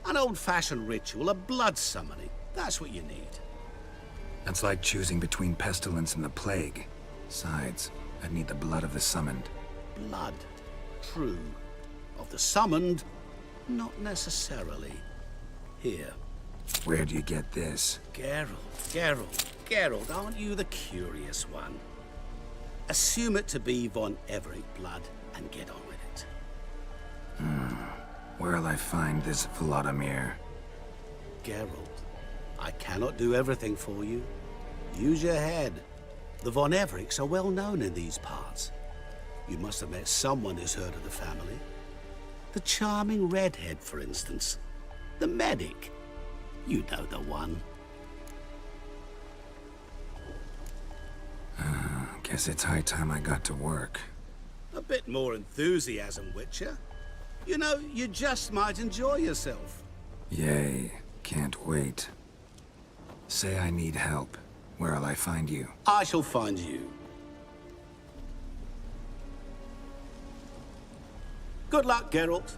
An old-fashioned ritual, a blood summoning. That's what you need. That's like choosing between pestilence and the plague. Besides, I'd need the blood of the summoned. Blood. True. Of the summoned, not necessarily. Here. Where do you get this? Geralt, aren't you the curious one? Assume it to be von Everett blood and get on with it. Where'll I find this Vladimir? Geralt, I cannot do everything for you. Use your head. The von Evericks are well known in these parts. You must have met someone who's heard of the family. The charming redhead, for instance. The medic. You know the one. Guess it's high time I got to work. A bit more enthusiasm, Witcher. You know, you just might enjoy yourself. Yay. Can't wait. Say I need help. Where'll I find you? I shall find you. Good luck, Geralt.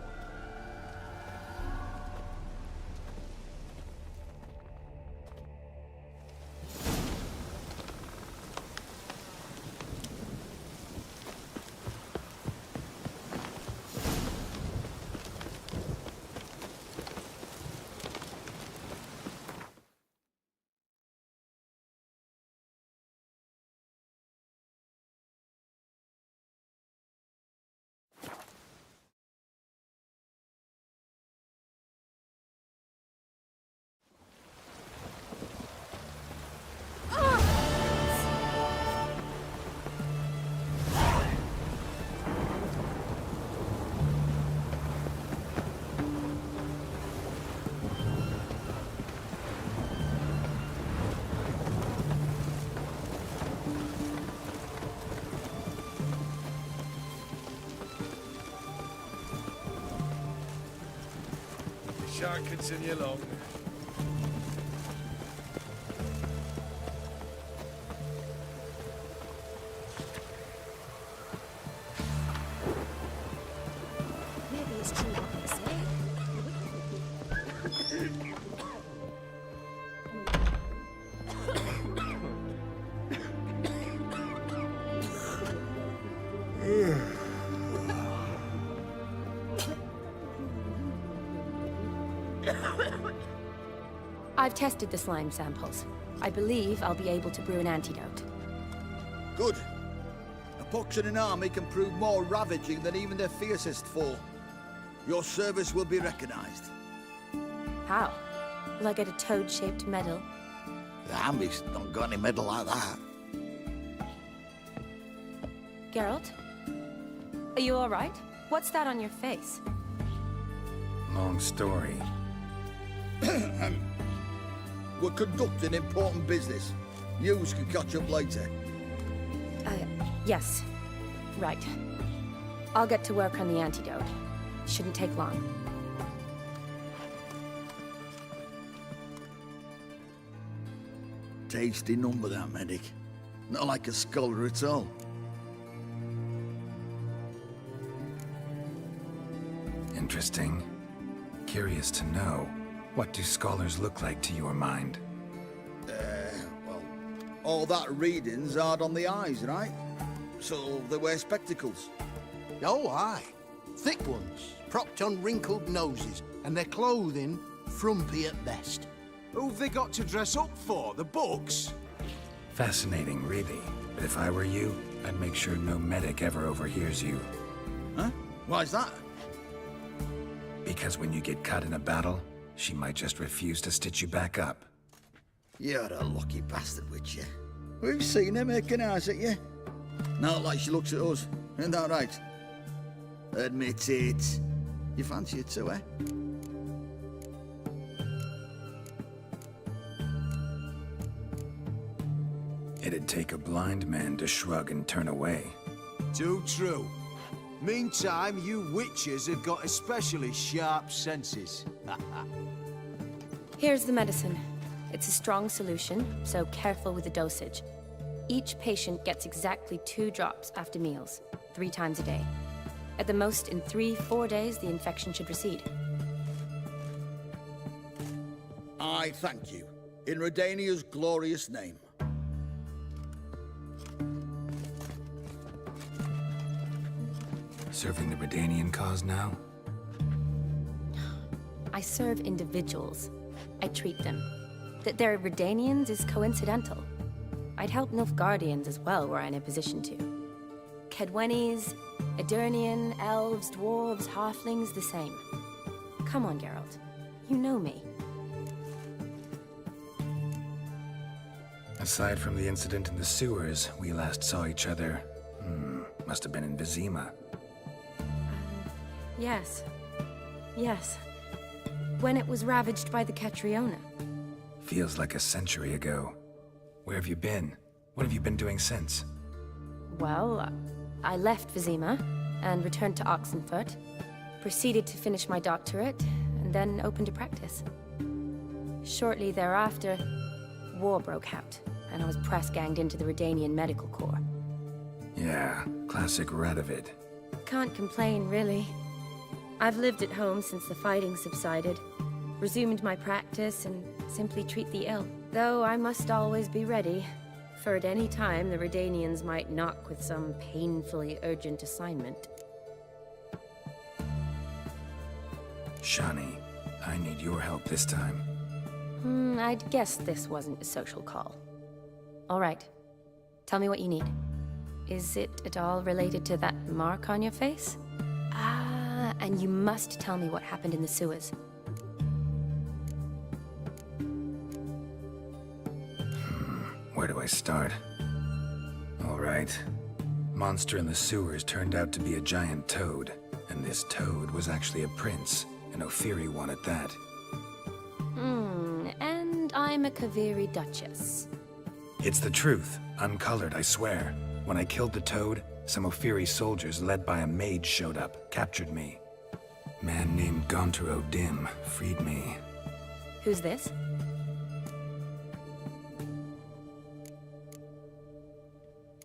shan't continue long. Maybe it's true what they say. I've tested the slime samples. I believe I'll be able to brew an antidote. Good. A pox in an army can prove more ravaging than even their fiercest foe. Your service will be recognized. How? Will I get a toad-shaped medal? The army's not got any medal like that. Geralt? Are you all right? What's that on your face? Long story. We're conducting important business. Yous can catch up later. Yes. Right. I'll get to work on the antidote. Shouldn't take long. Tasty number, that medic. Not like a scholar at all. Interesting. Curious to know, what do scholars look like to your mind? Well, all that reading's hard on the eyes, right? So they wear spectacles. Oh, aye. Thick ones, propped on wrinkled noses, and their clothing frumpy at best. Who've they got to dress up for? The books? Fascinating, really. But if I were you, I'd make sure no medic ever overhears you. Huh? Why's that? Because when you get cut in a battle, she might just refuse to stitch you back up. You're a lucky bastard, witch, you. We've seen her making eyes at you. Not like she looks at us. Isn't that right? Admit it. You fancy it too, eh? It'd take a blind man to shrug and turn away. Too true. Meantime, you witches have got especially sharp senses. Here's the medicine. It's a strong solution, so careful with the dosage. Each patient gets exactly 2 drops after meals, 3 times a day. At the most, in 3-4 days, the infection should recede. I thank you. In Redania's glorious name. Serving the Redanian cause now? I serve individuals. I treat them. That they're Redanians is coincidental. I'd help Nilfgaardians as well were I in a position to. Kedwenis, Edirnian, elves, dwarves, halflings, the same. Come on, Geralt. You know me. Aside from the incident in the sewers, we last saw each other... must have been in Vizima. Yes. Yes. When it was ravaged by the Catriona. Feels like a century ago. Where have you been? What have you been doing since? Well, I left Vizima and returned to Oxenfurt, proceeded to finish my doctorate, and then opened a practice. Shortly thereafter, war broke out, and I was press-ganged into the Redanian Medical Corps. Yeah, classic Radovid. Can't complain, really. I've lived at home since the fighting subsided, resumed my practice, and simply treat the ill. Though I must always be ready, for at any time the Redanians might knock with some painfully urgent assignment. Shani, I need your help this time. I'd guessed this wasn't a social call. All right. Tell me what you need. Is it at all related to that mark on your face? And you must tell me what happened in the sewers. Where do I start? All right. Monster in the sewers turned out to be a giant toad, and this toad was actually a prince, an Ophiri one at that. And I'm a Kaviri Duchess. It's the truth, uncolored, I swear. When I killed the toad, some Ophiri soldiers led by a mage showed up, captured me. Man named Gaunter O'Dim freed me. Who's this?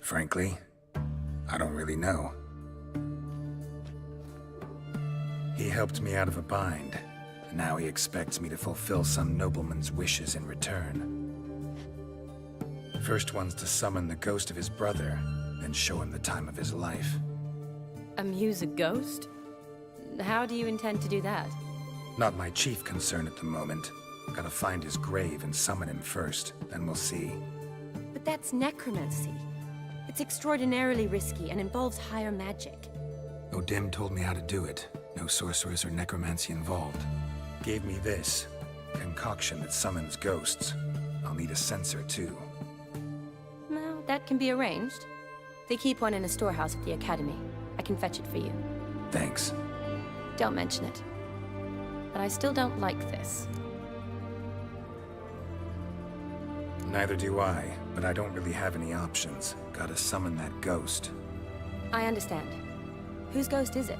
Frankly, I don't really know. He helped me out of a bind, and now he expects me to fulfill some nobleman's wishes in return. First one's to summon the ghost of his brother, then show him the time of his life. Amuse a ghost? How do you intend to do that? Not my chief concern at the moment. Gotta find his grave and summon him first, then we'll see. But that's necromancy. It's extraordinarily risky and involves higher magic. O'Dim told me how to do it. No sorcerers or necromancy involved. Gave me this concoction that summons ghosts. I'll need a censer too. Well, that can be arranged. They keep one in a storehouse at the academy. I can fetch it for you. Thanks. Don't mention it. But I still don't like this. Neither do I, but I don't really have any options. Gotta summon that ghost. I understand. Whose ghost is it?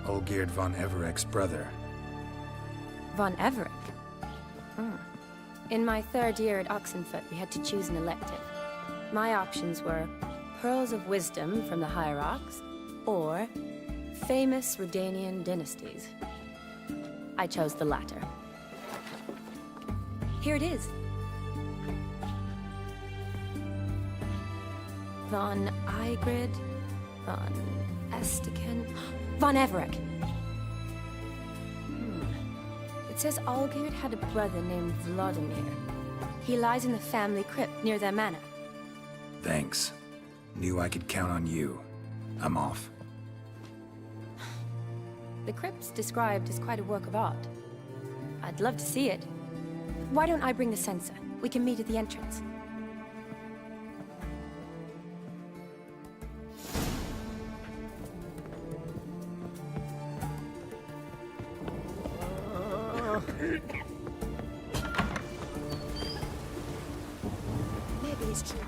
Olgierd von Everek's brother. Von Everek? In my third year at Oxenfoot, we had to choose an elective. My options were Pearls of Wisdom from the Hierarchs, or famous Redanian dynasties. I chose the latter. Here it is. Von Igrid, Von Estiken, Von Everek. It says Olgierd had a brother named Vladimir. He lies in the family crypt near their manor. Thanks. Knew I could count on you. I'm off. The crypt's described as quite a work of art. I'd love to see it. Why don't I bring the censer? We can meet at the entrance. Maybe it's true.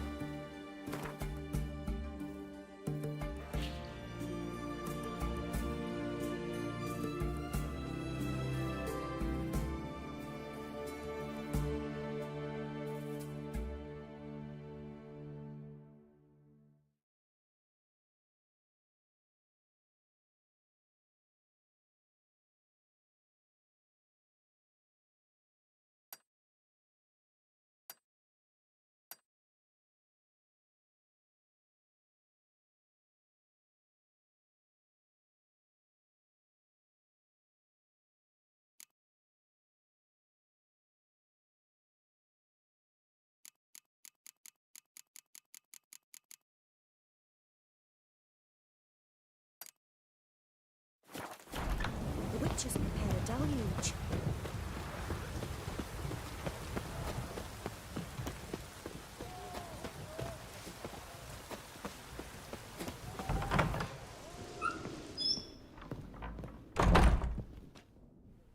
The witches prepared a deluge.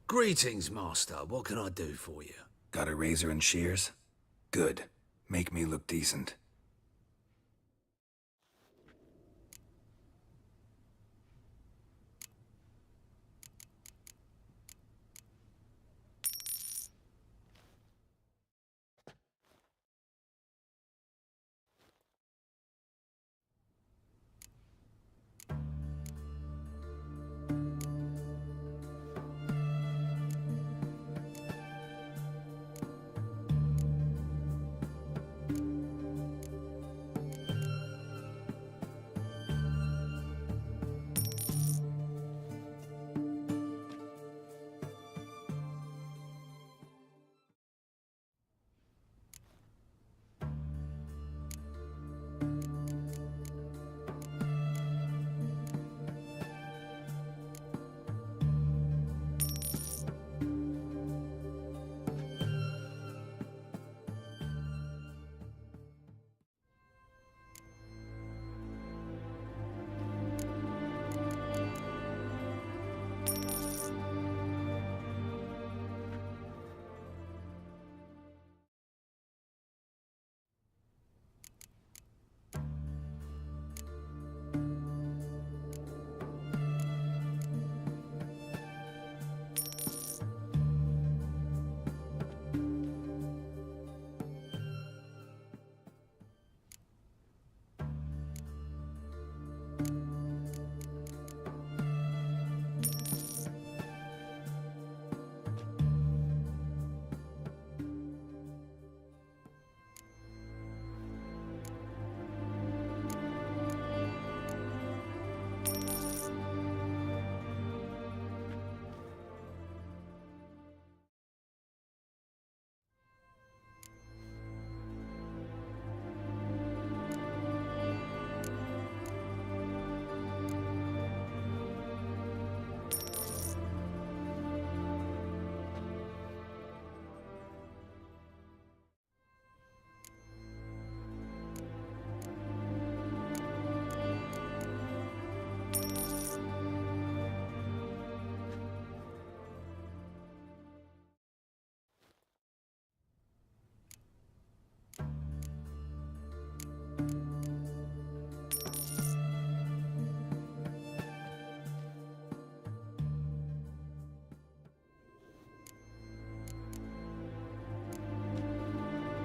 Greetings, Master. What can I do for you? Got a razor and shears? Good. Make me look decent.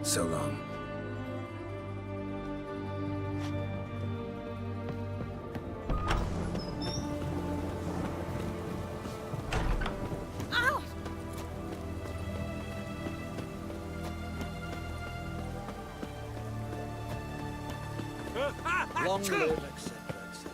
So long. Long live, etc., etc.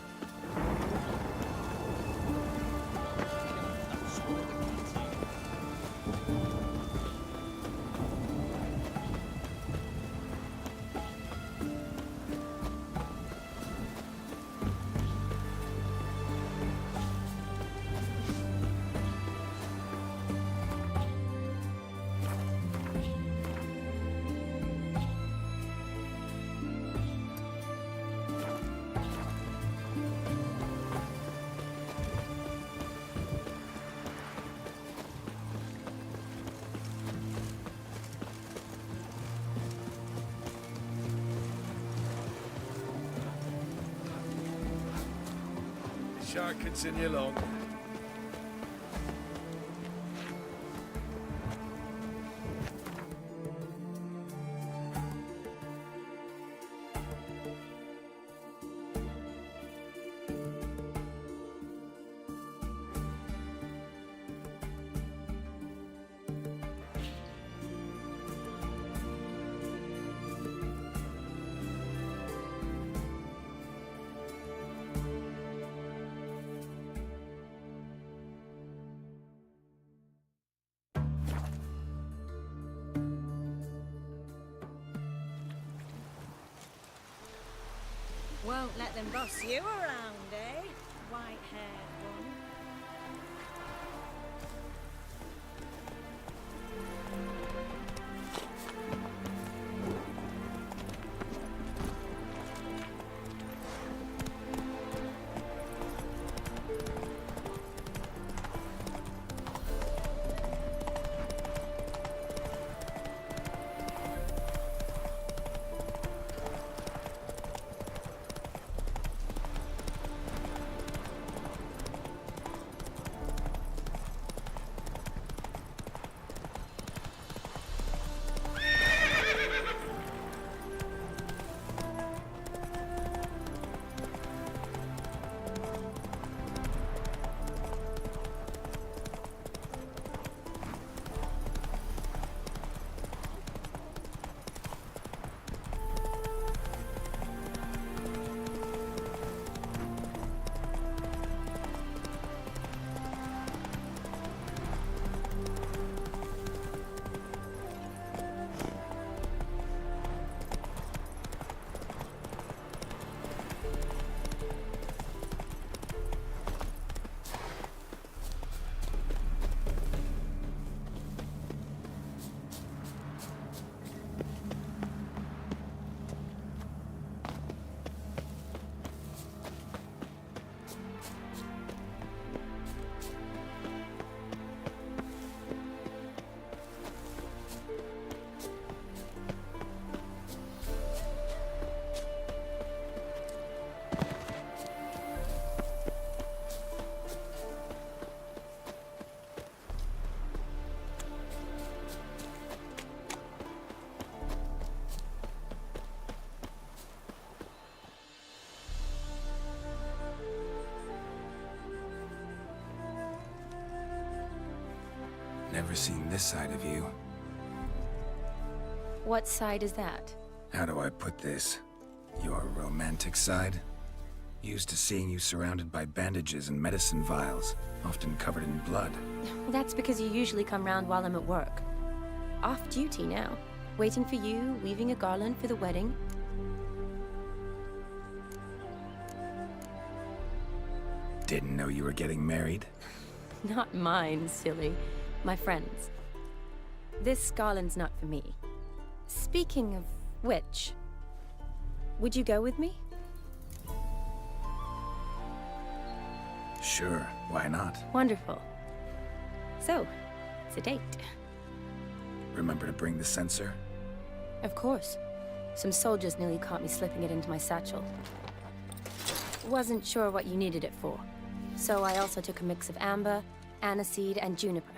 Shan't continue long. Won't let them boss you around, eh? White-haired one. Never seen this side of you. What side is that? How do I put this? Your romantic side? Used to seeing you surrounded by bandages and medicine vials, often covered in blood. That's because you usually come round while I'm at work. Off duty now. Waiting for you, weaving a garland for the wedding. Didn't know you were getting married? Not mine, silly. My friend's. This garland's not for me. Speaking of which, would you go with me? Sure, why not? Wonderful. So, it's a date. Remember to bring the sensor? Of course. Some soldiers nearly caught me slipping it into my satchel. Wasn't sure what you needed it for, so I also took a mix of amber, aniseed, and juniper.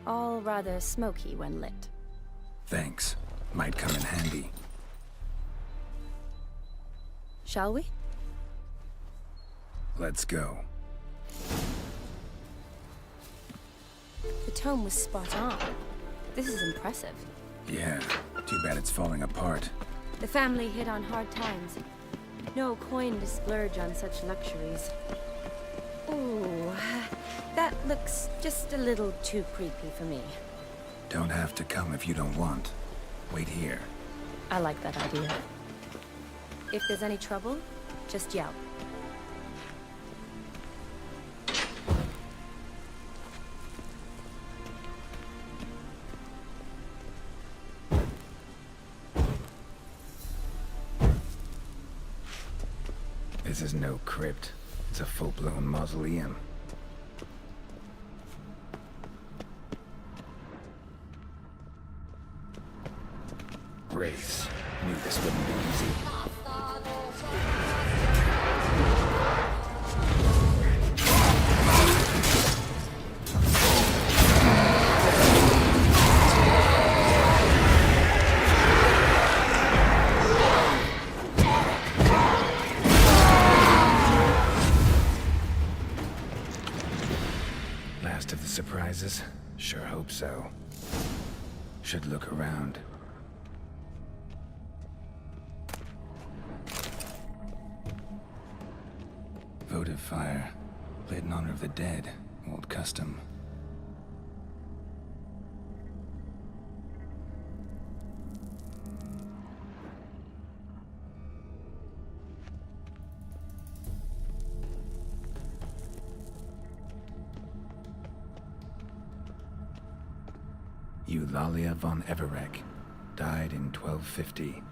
All rather smoky when lit. Thanks. Might come in handy. Shall we? Let's go. The tome was spot on. This is impressive. Yeah, too bad it's falling apart. The family hit on hard times. No coin to splurge on such luxuries. Ooh, that looks just a little too creepy for me. Don't have to come if you don't want. Wait here. I like that idea. If there's any trouble, just yell. This is no crypt. It's a full-blown mausoleum. Race. Knew this wouldn't be easy. Last of the surprises? Sure hope so. Should look around. Votive fire. Lit in honor of the dead. Old custom. Eulalia von Everek. Died in 1250.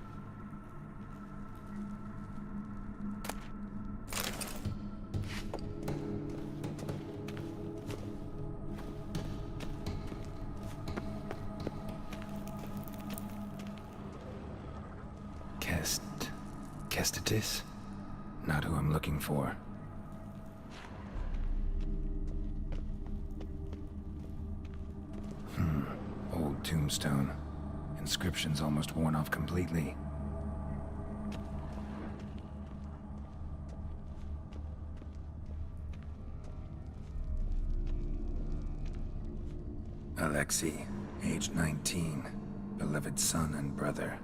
Kestitis? Not who I'm looking for. Old tombstone. Inscription's almost worn off completely. Alexei, age 19. Beloved son and brother.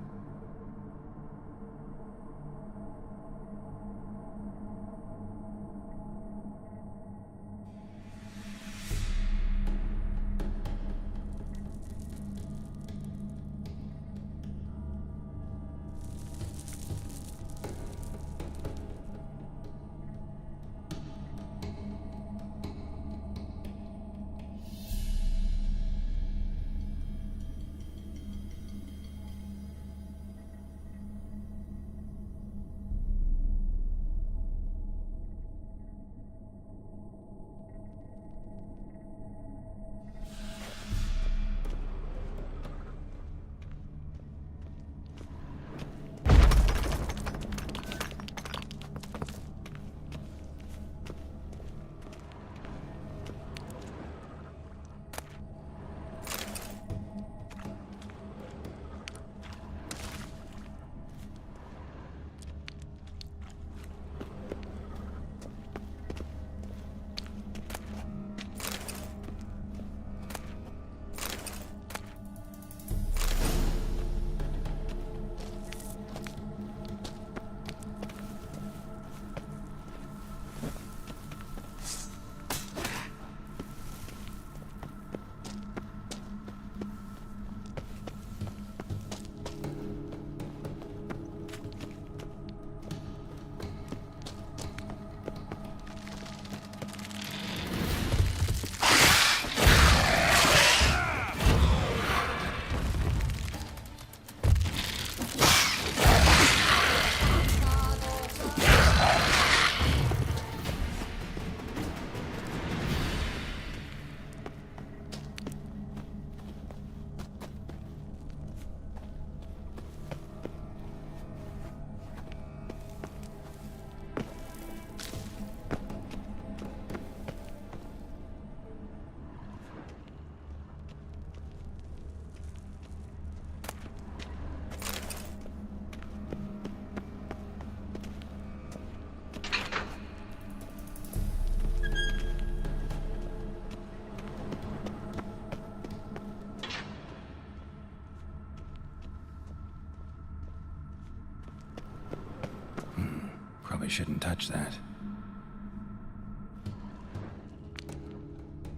shouldn't touch that.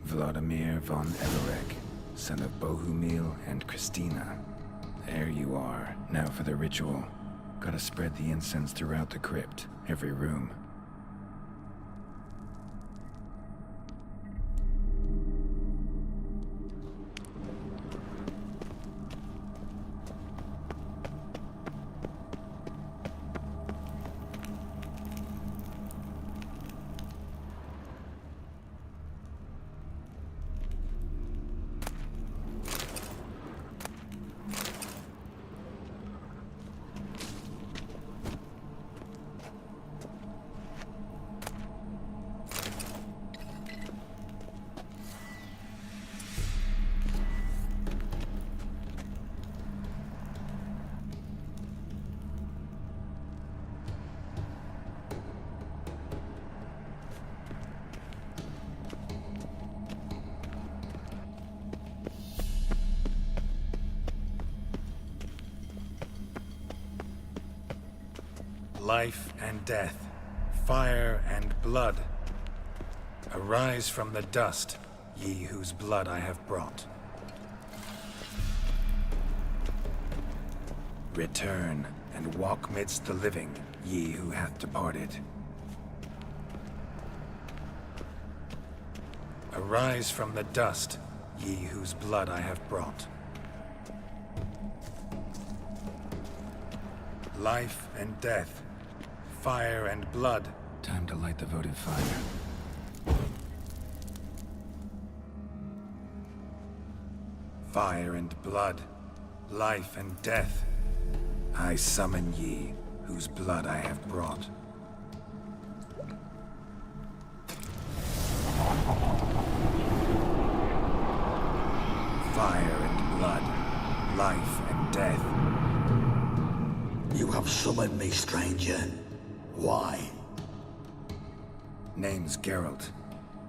Vladimir von Everek, son of Bohumil and Christina. There you are. Now for the ritual. Gotta spread the incense throughout the crypt, every room. Life and death, fire and blood. Arise from the dust, ye whose blood I have brought. Return and walk midst the living, ye who hath departed. Arise from the dust, ye whose blood I have brought. Life and death, fire and blood. Time to light the votive fire. Fire and blood, life and death. I summon ye, whose blood I have brought. Fire and blood, life and death. You have summoned me, stranger. Why? Name's Geralt.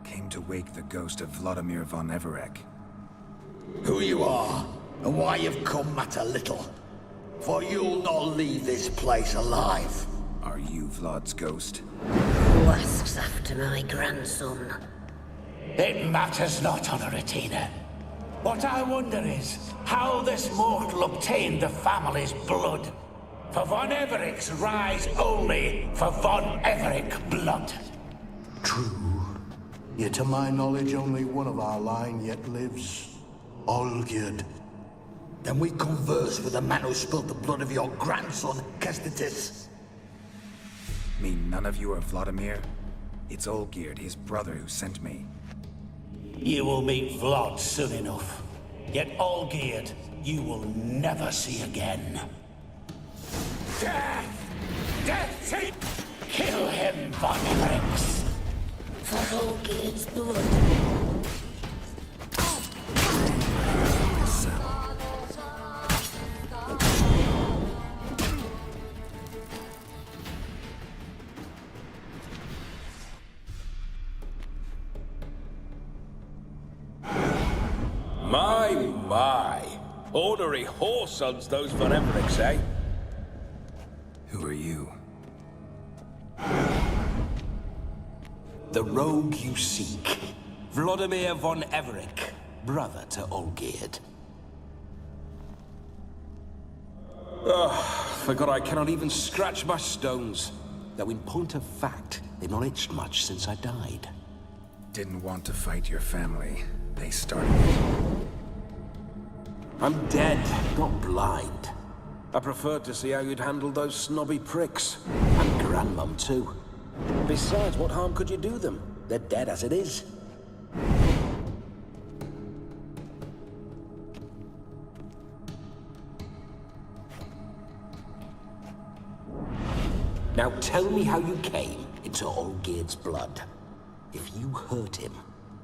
Came to wake the ghost of Vladimir von Everek. Who you are, and why you've come matter little. For you'll not leave this place alive. Are you Vlad's ghost? Who asks after my grandson? It matters not, JohnThEchidna. What I wonder is how this mortal obtained the family's blood. For von Everek's rise only for von Everek blood. True. Yet to my knowledge, only one of our line yet lives. Olgierd. Then we converse with the man who spilled the blood of your grandson, Kestitis. Mean none of you are Vladimir? It's Olgierd, his brother, who sent me. You will meet Vlad soon enough. Yet Olgierd, you will never see again. Death! Death! Take! Kill him, von Everek! For Olgierd's blood. My. Ordinary whoresons, those von Evereks, eh? Who are you? The rogue you seek. Vladimir von Everek, brother to Olgierd. Forgot I cannot even scratch my stones. Though in point of fact, they've not itched much since I died. Didn't want to fight your family. They started it. I'm dead, not blind. I preferred to see how you'd handle those snobby pricks. And Grandmum, too. Besides, what harm could you do them? They're dead as it is. Now tell me how you came into Olgierd's blood. If you hurt him,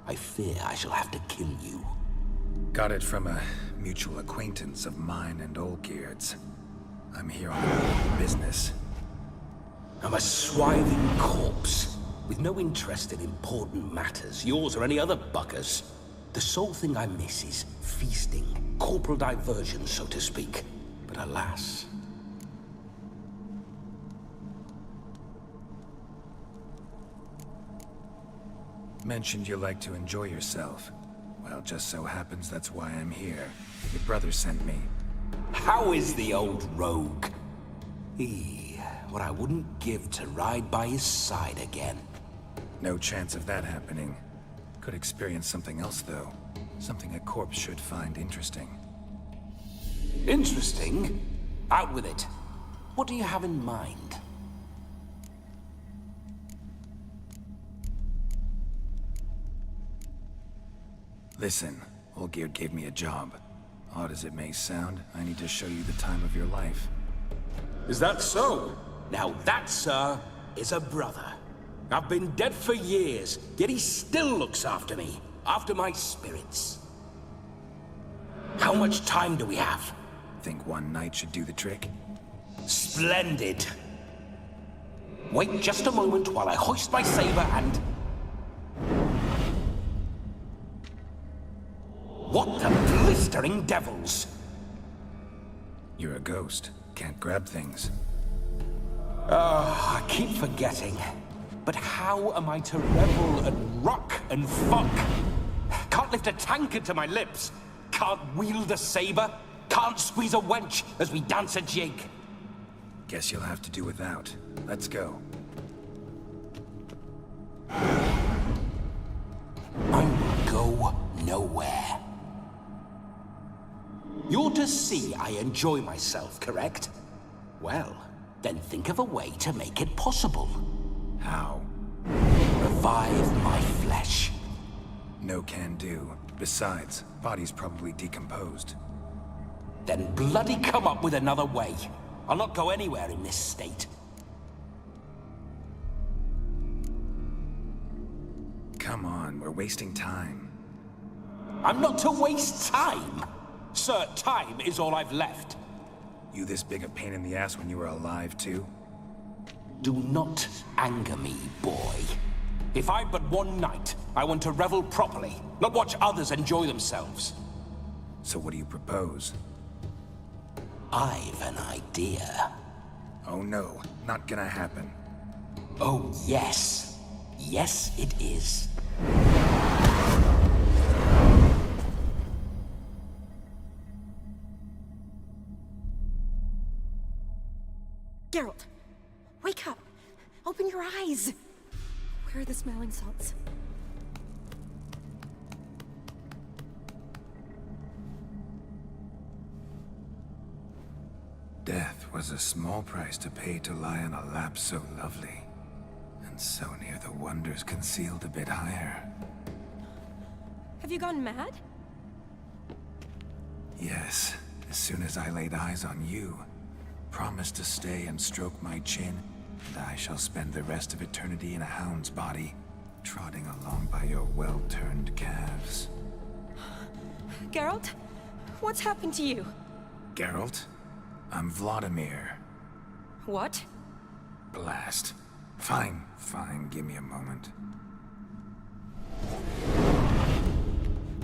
I fear I shall have to kill you. Got it from a mutual acquaintance of mine and Olgierd's. I'm here on business. I'm a swithing corpse, with no interest in important matters, yours or any other buggers. The sole thing I miss is feasting, corporal diversion, so to speak. But alas... Mentioned you like to enjoy yourself. Well, just so happens that's why I'm here. Your brother sent me. How is the old rogue? What I wouldn't give to ride by his side again. No chance of that happening. Could experience something else, though. Something a corpse should find interesting. Interesting? Out with it. What do you have in mind? Listen, Olgierd gave me a job. Odd as it may sound, I need to show you the time of your life. Is that so? Now that, sir, is a brother. I've been dead for years, yet he still looks after me, after my spirits. How much time do we have? Think one night should do the trick? Splendid. Wait just a moment while I hoist my saber and... What the blistering devils? You're a ghost. Can't grab things. I keep forgetting. But how am I to revel and rock and fuck? Can't lift a tankard to my lips. Can't wield a saber. Can't squeeze a wench as we dance a jig. Guess you'll have to do without. Let's go. I will go nowhere. You're to see I enjoy myself, correct? Well, then think of a way to make it possible. How? Revive my flesh. No can do. Besides, body's probably decomposed. Then bloody come up with another way. I'll not go anywhere in this state. Come on, we're wasting time. I'm not to waste time. Sir, time is all I've left. You this big a pain in the ass when you were alive, too? Do not anger me, boy. If I've but one night, I want to revel properly, not watch others enjoy themselves. So what do you propose? I've an idea. Oh no, not gonna happen. Oh yes. Yes, it is. Geralt, wake up! Open your eyes! Where are the smelling salts? Death was a small price to pay to lie on a lap so lovely, and so near the wonders concealed a bit higher. Have you gone mad? Yes, as soon as I laid eyes on you, promised to stay and stroke my chin, and I shall spend the rest of eternity in a hound's body, trotting along by your well-turned calves. Geralt, what's happened to you? Geralt? I'm Vladimir. What? Blast. Fine, give me a moment.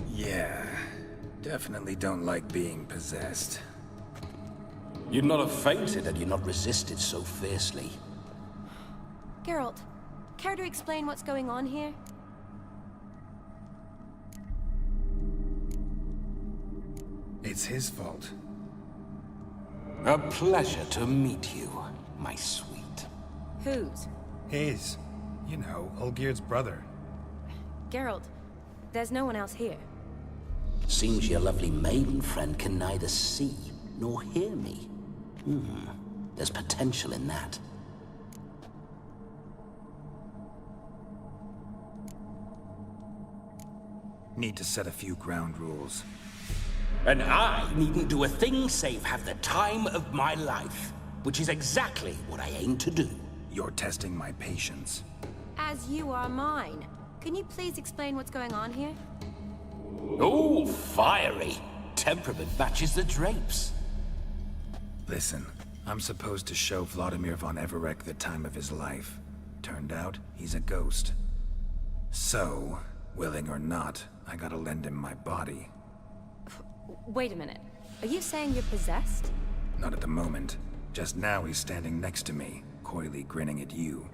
Yeah, definitely don't like being possessed. You'd not have fainted had you not resisted so fiercely. Geralt, care to explain what's going on here? It's his fault. A pleasure to meet you, my sweet. Whose? His. You know, Olgierd's brother. Geralt, there's no one else here. Seems your lovely maiden friend can neither see nor hear me. There's potential in that. Need to set a few ground rules. And I needn't do a thing save have the time of my life, which is exactly what I aim to do. You're testing my patience. As you are mine. Can you please explain what's going on here? Oh, fiery. Temperament matches the drapes. Listen, I'm supposed to show Vladimir von Everec the time of his life. Turned out, he's a ghost. So, willing or not, I gotta lend him my body. Wait a minute. Are you saying you're possessed? Not at the moment. Just now he's standing next to me, coyly grinning at you.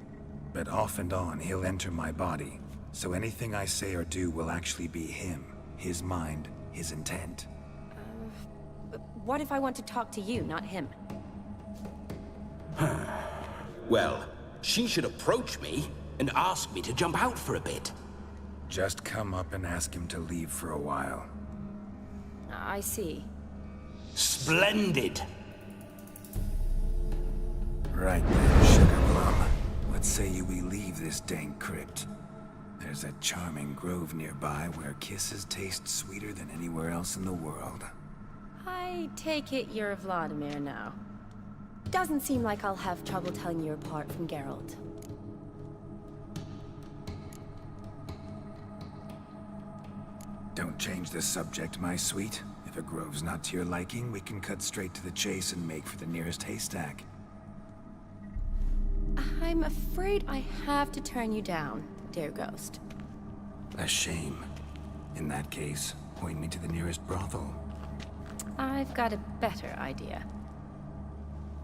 But off and on, he'll enter my body. So anything I say or do will actually be him, his mind, his intent. What if I want to talk to you, not him? Well, she should approach me and ask me to jump out for a bit. Just come up and ask him to leave for a while. I see. Splendid! Right then, Sugar Plum. What say you we leave this dank crypt? There's a charming grove nearby where kisses taste sweeter than anywhere else in the world. I take it you're Vladimir now. Doesn't seem like I'll have trouble telling you apart from Geralt. Don't change the subject, my sweet. If a grove's not to your liking, we can cut straight to the chase and make for the nearest haystack. I'm afraid I have to turn you down, dear ghost. A shame. In that case, point me to the nearest brothel. I've got a better idea.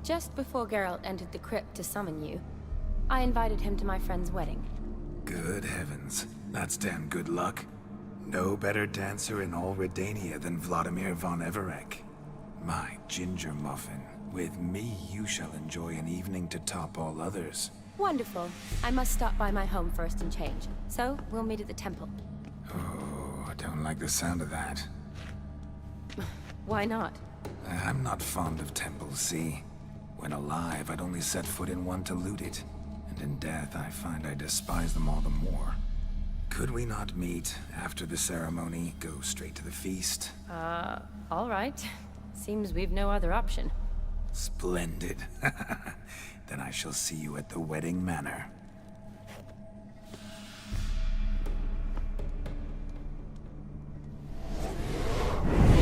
Just before Geralt entered the crypt to summon you, I invited him to my friend's wedding. Good heavens. That's damn good luck. No better dancer in all Redania than Vladimir von Everec. My ginger muffin. With me, you shall enjoy an evening to top all others. Wonderful. I must stop by my home first and change. So, we'll meet at the temple. Oh, I don't like the sound of that. Why not? I'm not fond of temples, see? When alive, I'd only set foot in one to loot it. And in death, I find I despise them all the more. Could we not meet after the ceremony, go straight to the feast? All right. Seems we've no other option. Splendid. Then I shall see you at the wedding manor.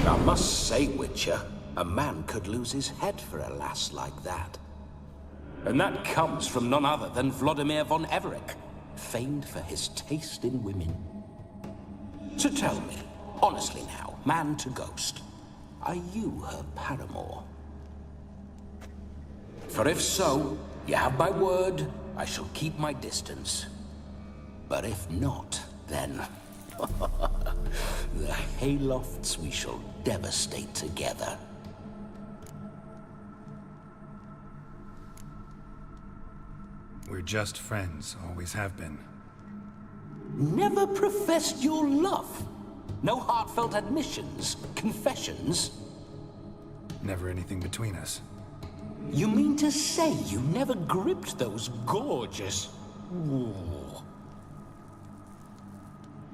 I must say, Witcher, a man could lose his head for a lass like that. And that comes from none other than Vladimir von Everec, famed for his taste in women. So tell me, honestly now, man to ghost, are you her paramour? For if so, you have my word, I shall keep my distance. But if not, then... the haylofts we shall devastate together. We're just friends, always have been. Never professed your love? No heartfelt admissions, confessions? Never anything between us. You mean to say you never gripped those gorgeous... Ooh.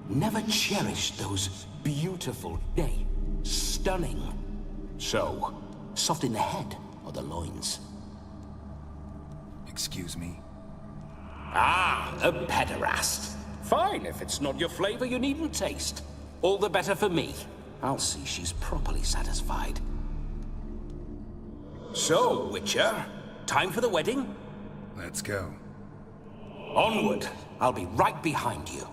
Never cherished those beautiful, nay, stunning... So, soft in the head or the loins? Excuse me? Ah, a pederast. Fine, if it's not your flavor, you needn't taste. All the better for me. I'll see she's properly satisfied. So, Witcher, time for the wedding? Let's go. Onward. I'll be right behind you.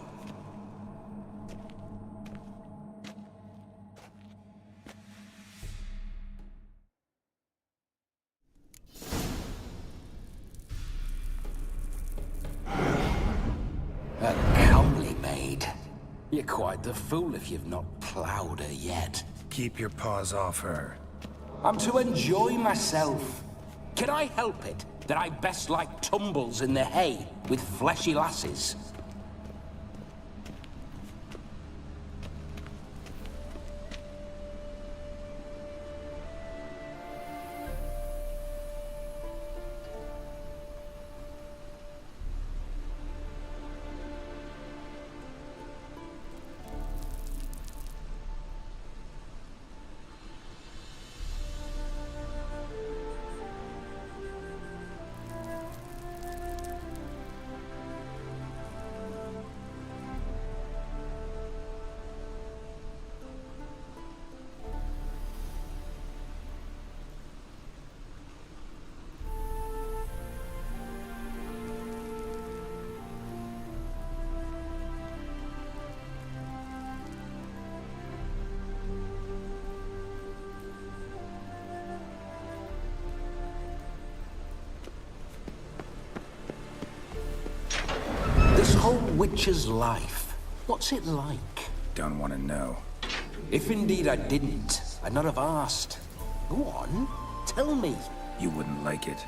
A comely maid. You're quite the fool if you've not ploughed her yet. Keep your paws off her. I'm to enjoy myself. Can I help it that I best like tumbles in the hay with fleshy lasses? witcher's life? What's it like? Don't want to know. If indeed I didn't, I'd not have asked. Go on, tell me. You wouldn't like it.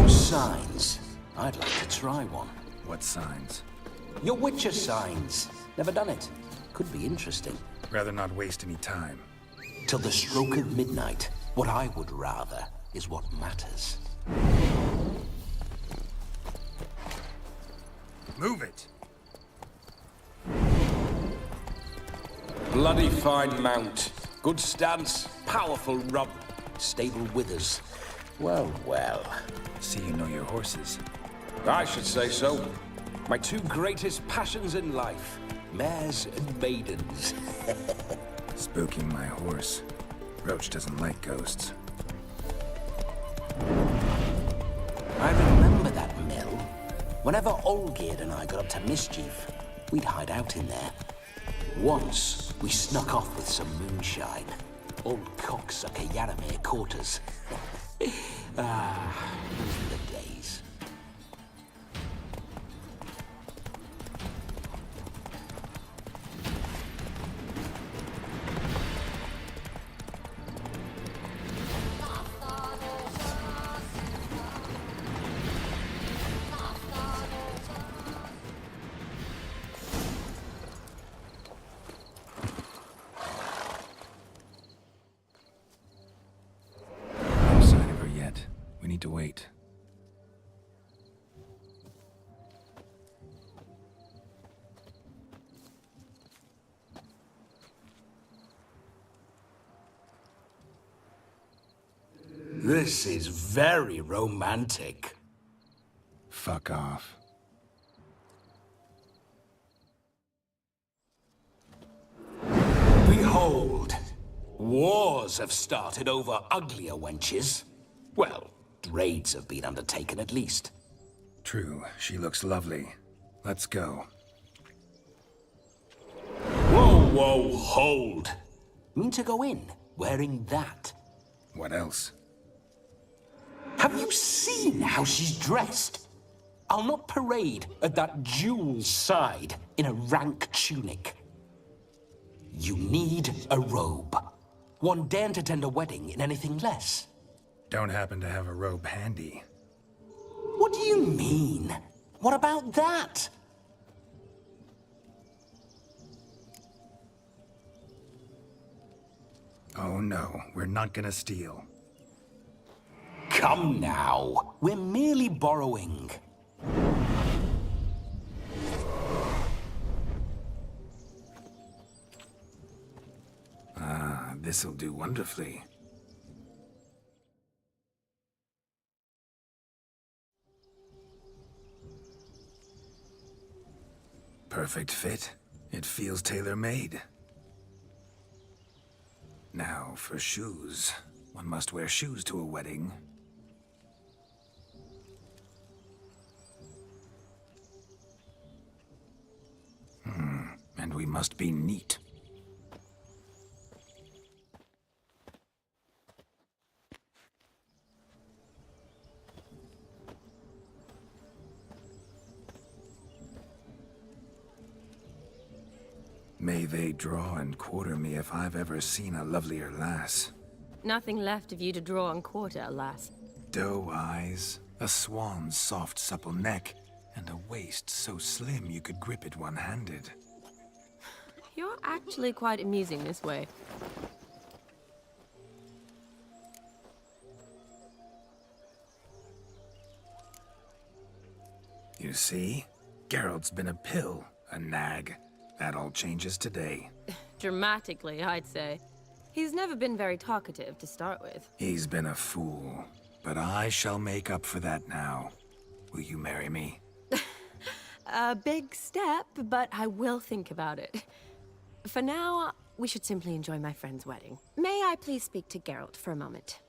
Signs. I'd like to try one. What signs? Your Witcher signs. Never done it. Could be interesting. Rather not waste any time. Till the stroke of midnight, what I would rather is what matters. Move it! Bloody fine mount. Good stance, powerful rub, stable withers. Well, well. See you know your horses. I should say so. My two greatest passions in life. Mares and maidens. Spooking my horse. Roach doesn't like ghosts. I remember that mill. Whenever Olgierd and I got up to mischief, we'd hide out in there. Once, we snuck off with some moonshine. Old cocksucker Yaramir caught us. Those were the days. We need to wait. This is very romantic. Fuck off. Behold, wars have started over uglier wenches. Well, raids have been undertaken at least. True, she looks lovely. Let's go. Whoa, whoa, hold. Mean to go in wearing that? What else? Have you seen how she's dressed? I'll not parade at that jewel's side in a rank tunic. You need a robe. One daren't attend a wedding in anything less. Don't happen to have a robe handy. What do you mean? What about that? Oh no, we're not gonna steal. Come now, we're merely borrowing. Ah, this'll do wonderfully. Perfect fit. It feels tailor-made. Now, for shoes. One must wear shoes to a wedding. And we must be neat. May they draw and quarter me if I've ever seen a lovelier lass. Nothing left of you to draw and quarter, alas. Doe eyes, a swan's soft supple neck, and a waist so slim you could grip it one-handed. You're actually quite amusing this way. You see? Geralt's been a pill, a nag. That all changes today. Dramatically, I'd say. He's never been very talkative to start with. He's been a fool, but I shall make up for that now. Will you marry me? A big step, but I will think about it. For now, we should simply enjoy my friend's wedding. May I please speak to Geralt for a moment?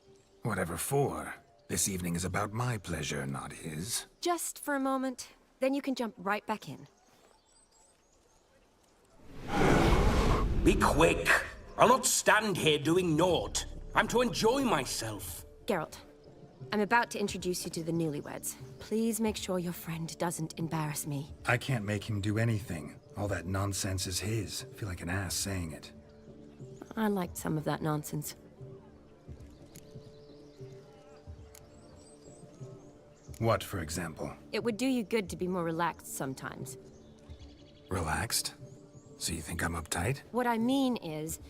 Whatever for. This evening is about my pleasure, not his. Just for a moment, then you can jump right back in. Be quick. I'll not stand here doing naught. I'm to enjoy myself. Geralt, I'm about to introduce you to the newlyweds. Please make sure your friend doesn't embarrass me. I can't make him do anything. All that nonsense is his. I feel like an ass saying it. I liked some of that nonsense. What, for example? It would do you good to be more relaxed sometimes. Relaxed? So you think I'm uptight? What I mean is,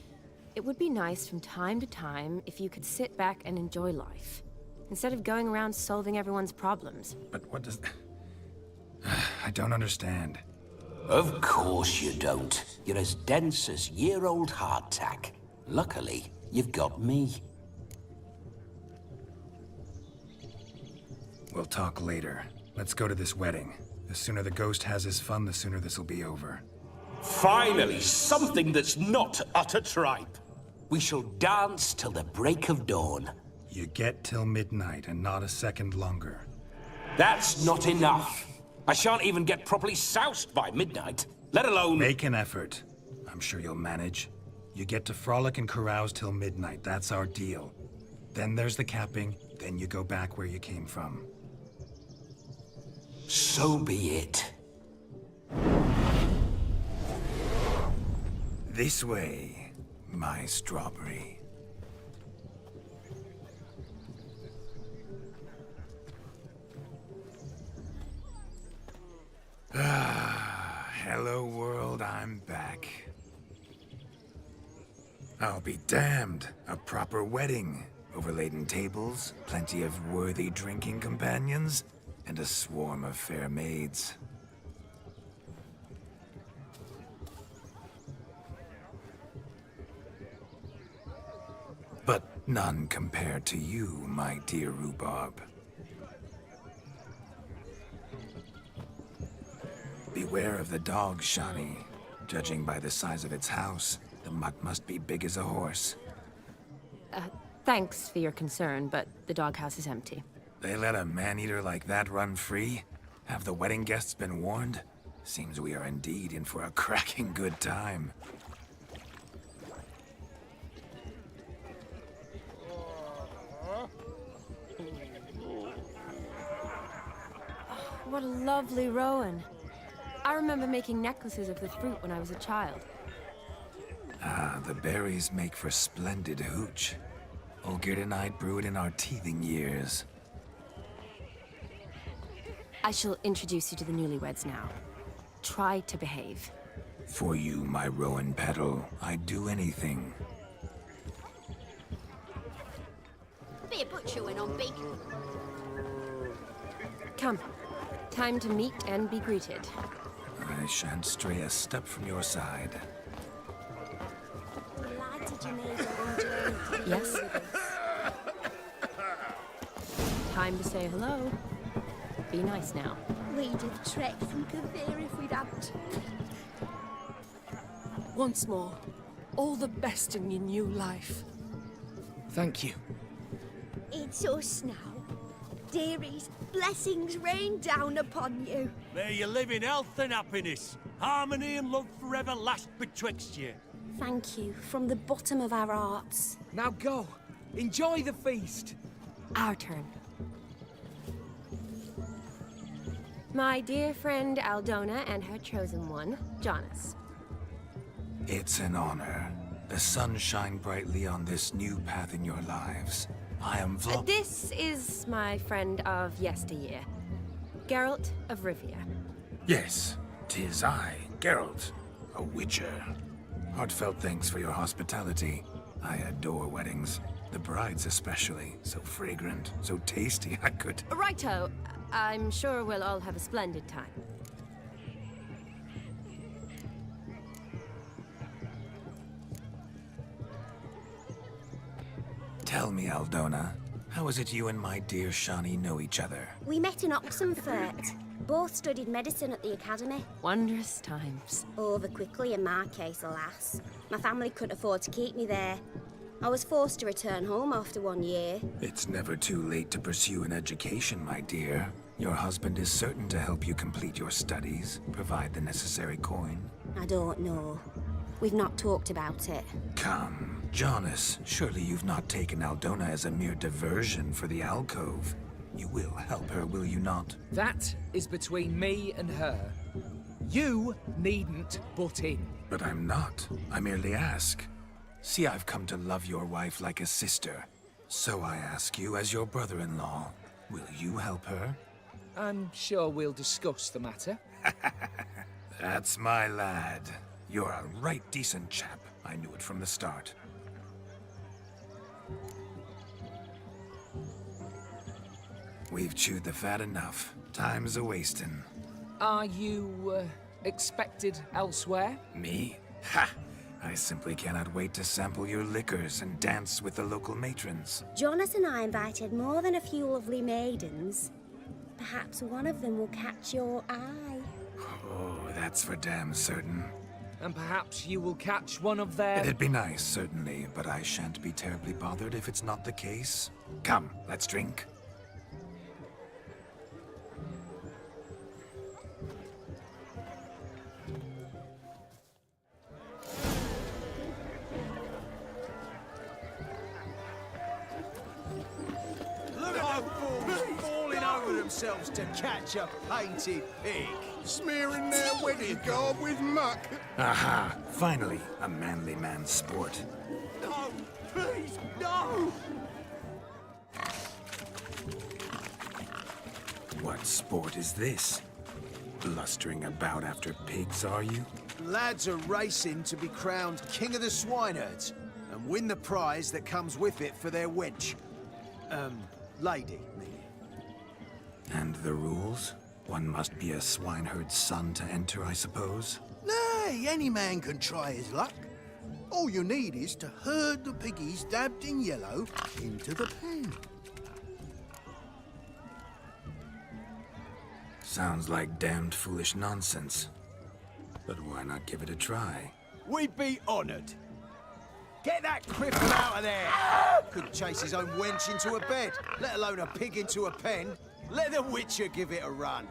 it would be nice from time to time if you could sit back and enjoy life, instead of going around solving everyone's problems. But what does... I don't understand. Of course you don't. You're as dense as year-old hardtack. Luckily, you've got me. We'll talk later. Let's go to this wedding. The sooner the ghost has his fun, the sooner this'll be over. Finally, something that's not utter tripe. We shall dance till the break of dawn. You get till midnight and not a second longer. That's not enough. I shan't even get properly soused by midnight, let alone... Make an effort. I'm sure you'll manage. You get to frolic and carouse till midnight. That's our deal. Then there's the capping, then you go back where you came from. So be it. This way, my strawberry. Ah, hello world, I'm back. I'll be damned. A proper wedding. overladen tables, plenty of worthy drinking companions, and a swarm of fair maids. But none compared to you, my dear rhubarb. Beware of the dog, Shani. Judging by the size of its house, the mutt must be big as a horse. Thanks for your concern, but the doghouse is empty. They let a man-eater like that run free? Have the wedding guests been warned? Seems we are indeed in for a cracking good time. What a lovely rowan. I remember making necklaces of the fruit when I was a child. Ah, the berries make for splendid hooch. Olgerd and I brewed in our teething years. I shall introduce you to the newlyweds now. Try to behave. For you, my rowan petal, I'd do anything. Be a butcher when I'm big. Come. Time to meet and be greeted. I shan't stray a step from your side. Delighted you made it under. Yes? Time to say hello. Be nice now. We'd have trekked from Cathay if we'd had to. Once more, all the best in your new life. Thank you. It's us now. Dearies, blessings rain down upon you. May you live in health and happiness. Harmony and love forever last betwixt you. Thank you from the bottom of our hearts. Now go. Enjoy the feast. Our turn. My dear friend Aldona and her chosen one, Jonas. It's an honor. The sun shine brightly on this new path in your lives. I am This is my friend of yesteryear, Geralt of Rivia. Yes, 'tis I, Geralt, a witcher. Heartfelt thanks for your hospitality. I adore weddings. The brides especially. So fragrant, so tasty, I could... Righto. I'm sure we'll all have a splendid time. Tell me, Aldona, how is it you and my dear Shani know each other? We met in Oxenfurt. Both studied medicine at the academy. Wondrous times. Over quickly in my case, alas. My family couldn't afford to keep me there. I was forced to return home after 1 year. It's never too late to pursue an education, my dear. Your husband is certain to help you complete your studies, provide the necessary coin. I don't know. We've not talked about it. Come, Jonas, surely you've not taken Aldona as a mere diversion for the alcove. You will help her, will you not? That is between me and her. You needn't butt in. But I'm not. I merely ask. See, I've come to love your wife like a sister. So I ask you as your brother-in-law, will you help her? I'm sure we'll discuss the matter. That's my lad. You're a right decent chap. I knew it from the start. We've chewed the fat enough. Time's a-wasting. Are you, expected elsewhere? Me? Ha! I simply cannot wait to sample your liquors and dance with the local matrons. Jonas and I invited more than a few lovely maidens. Perhaps one of them will catch your eye. Oh, that's for damn certain. And perhaps you will catch one of their... It'd be nice, certainly, but I shan't be terribly bothered if it's not the case. Come, let's drink. Look at fools falling over themselves to catch a painted pig. Smearing their wedding garb with muck. Aha! Finally, a manly man's sport. No, please, no! What sport is this? Blustering about after pigs, are you? Lads are racing to be crowned King of the Swineherds and win the prize that comes with it for their wench. Lady, meaning. And the rules? One must be a swineherd's son to enter, I suppose? Nay, any man can try his luck. All you need is to herd the piggies dabbed in yellow into the pen. Sounds like damned foolish nonsense. But why not give it a try? We'd be honoured. Get that cripple out of there! Couldn't chase his own wench into a bed, let alone a pig into a pen. Let the Witcher give it a run.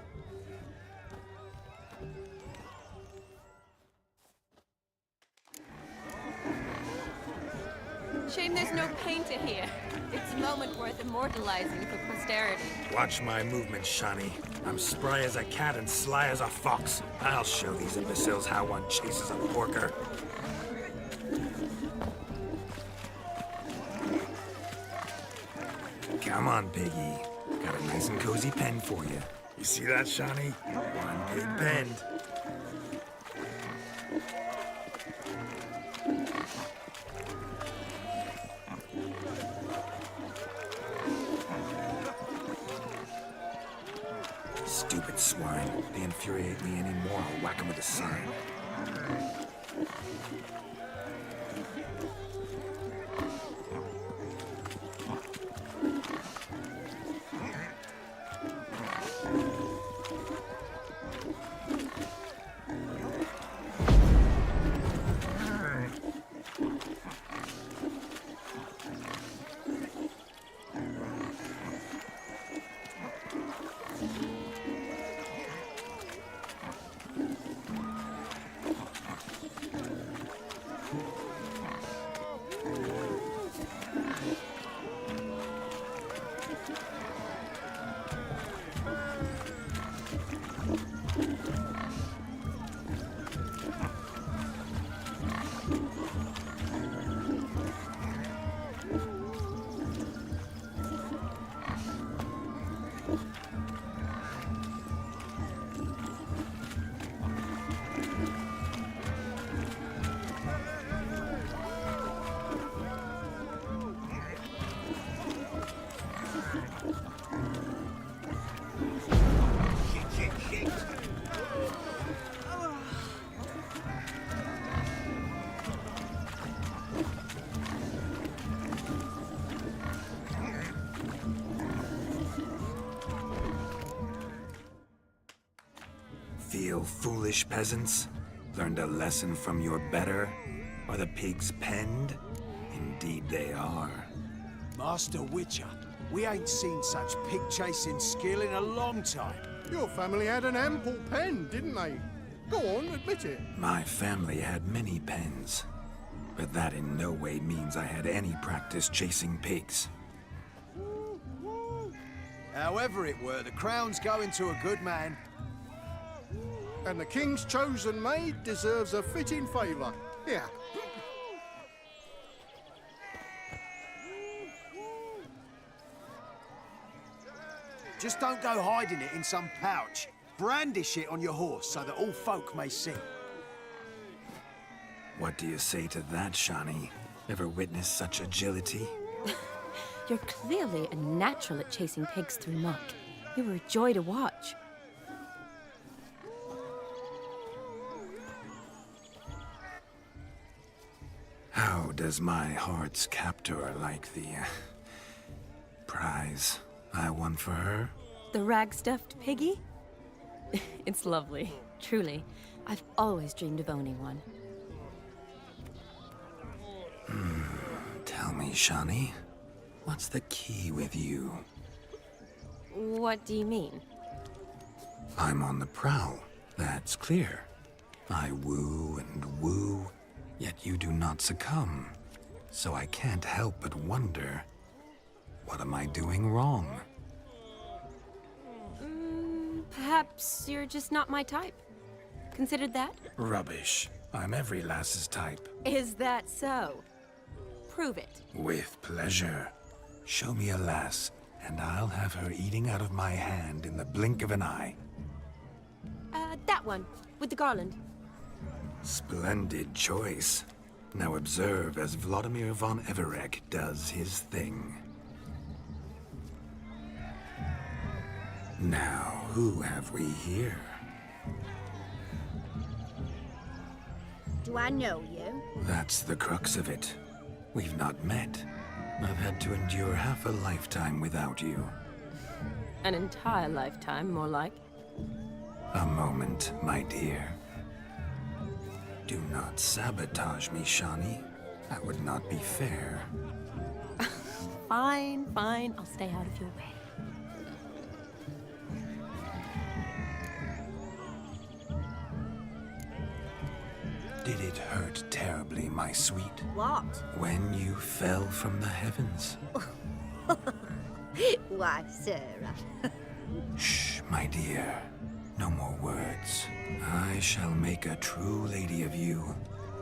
Shame there's no painter here. It's a moment worth immortalizing for posterity. Watch my movements, Shani. I'm spry as a cat and sly as a fox. I'll show these imbeciles how one chases a porker. Come on, piggy. Got a nice and cozy pen for you. You see that, Shani? One big pen. Stupid swine. They infuriate me anymore. I'll whack them with a sign. Feel foolish, peasants? Learned a lesson from your better? Are the pigs penned? Indeed they are. Master Witcher, we ain't seen such pig-chasing skill in a long time. Your family had an ample pen, didn't they? Go on, admit it. My family had many pens, but that in no way means I had any practice chasing pigs. However it were, the crown's going to a good man. And the king's chosen maid deserves a fitting favour. Here. Just don't go hiding it in some pouch. Brandish it on your horse so that all folk may see. What do you say to that, Shani? Ever witnessed such agility? You're clearly a natural at chasing pigs through muck. You were a joy to watch. How does my heart's captor like the prize I won for her? The rag-stuffed piggy? It's lovely, truly. I've always dreamed of owning one. Tell me, Shani, what's the key with you? What do you mean? I'm on the prowl, that's clear. I woo and woo, yet you do not succumb. So I can't help but wonder, what am I doing wrong? Perhaps you're just not my type. Considered that? Rubbish. I'm every lass's type. Is that so? Prove it. With pleasure. Show me a lass, and I'll have her eating out of my hand in the blink of an eye. That one, with the garland. Splendid choice. Now observe as Vladimir von Everek does his thing. Now, who have we here? Do I know you? That's the crux of it. We've not met. I've had to endure half a lifetime without you. An entire lifetime, more like. A moment, my dear. Do not sabotage me, Shani. That would not be fair. Fine, fine. I'll stay out of your way. Did it hurt terribly, my sweet? What? When you fell from the heavens? Why, Sarah. Shh, my dear. No more words. I shall make a true lady of you.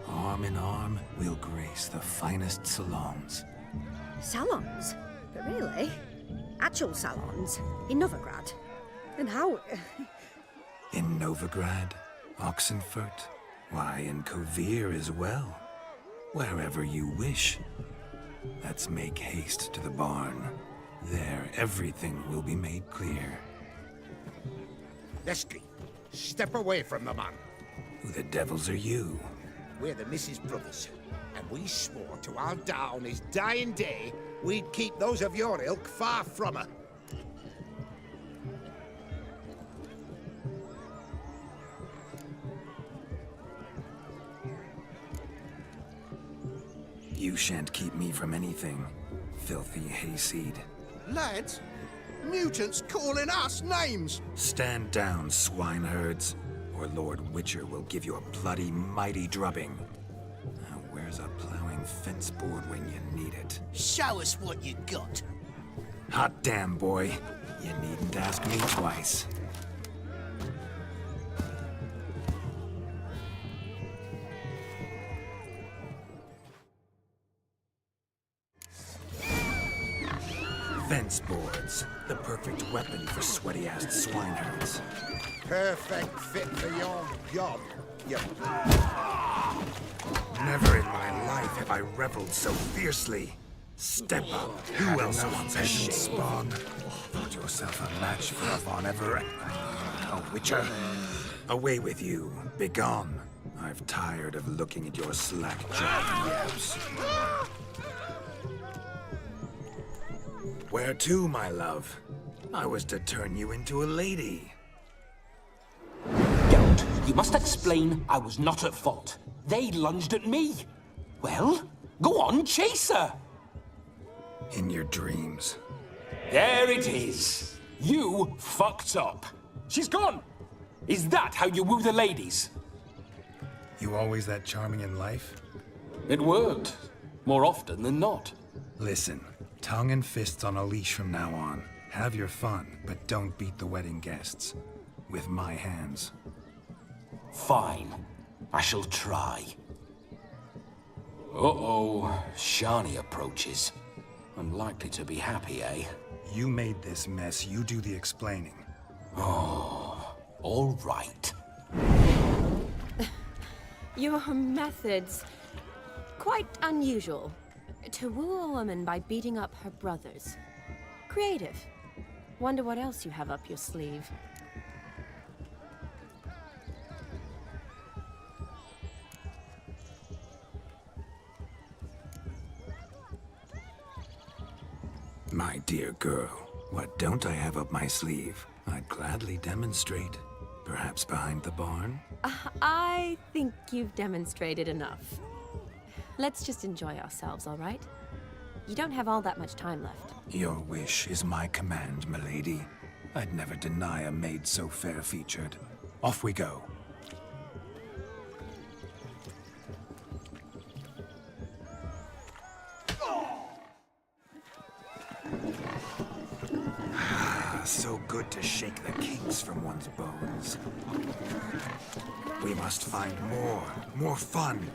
Arm in arm, we'll grace the finest salons. Salons? But really? Actual salons? In Novigrad? And how... In Novigrad, Oxenfurt, why, in Kovir as well. Wherever you wish. Let's make haste to the barn. There, everything will be made clear. Lesky, step away from the man. Who the devils are you? We're the Mrs. Brothers, and we swore to our down his dying day we'd keep those of your ilk far from her. You shan't keep me from anything, filthy hayseed. Lads, mutants calling us names. Stand down, swineherds, or Lord Witcher will give you a bloody mighty drubbing. Now, where's a plowing fence board when you need it? Show us what you got. Hot damn, boy. You needn't ask me twice. Fence boards, the perfect weapon for sweaty-assed swineherds. Perfect fit for your job, you... Never in my life have I reveled so fiercely. Step up. Who else wants a shit spawn? Thought yourself a match for a Von Everett. A Witcher. Away with you. Begone. I've tired of looking at your slack-jawed yaps. Where to, my love? I was to turn you into a lady. Don't. You must explain I was not at fault. They lunged at me. Well, go on, chase her. In your dreams. There it is. You fucked up. She's gone. Is that how you woo the ladies? You always that charming in life? It worked. More often than not. Listen, tongue and fists on a leash from now on. Have your fun, but don't beat the wedding guests. With my hands. Fine. I shall try. Uh-oh. Shani approaches. Unlikely to be happy, eh? You made this mess. You do the explaining. Oh, all right. Your methods... quite unusual. To woo a woman by beating up her brothers. Creative. Wonder what else you have up your sleeve. My dear girl, what don't I have up my sleeve? I'd gladly demonstrate. Perhaps behind the barn? I think you've demonstrated enough. Let's just enjoy ourselves, all right? You don't have all that much time left. Your wish is my command, milady. I'd never deny a maid so fair-featured. Off we go. So good to shake the kinks from one's bones. We must find more fun.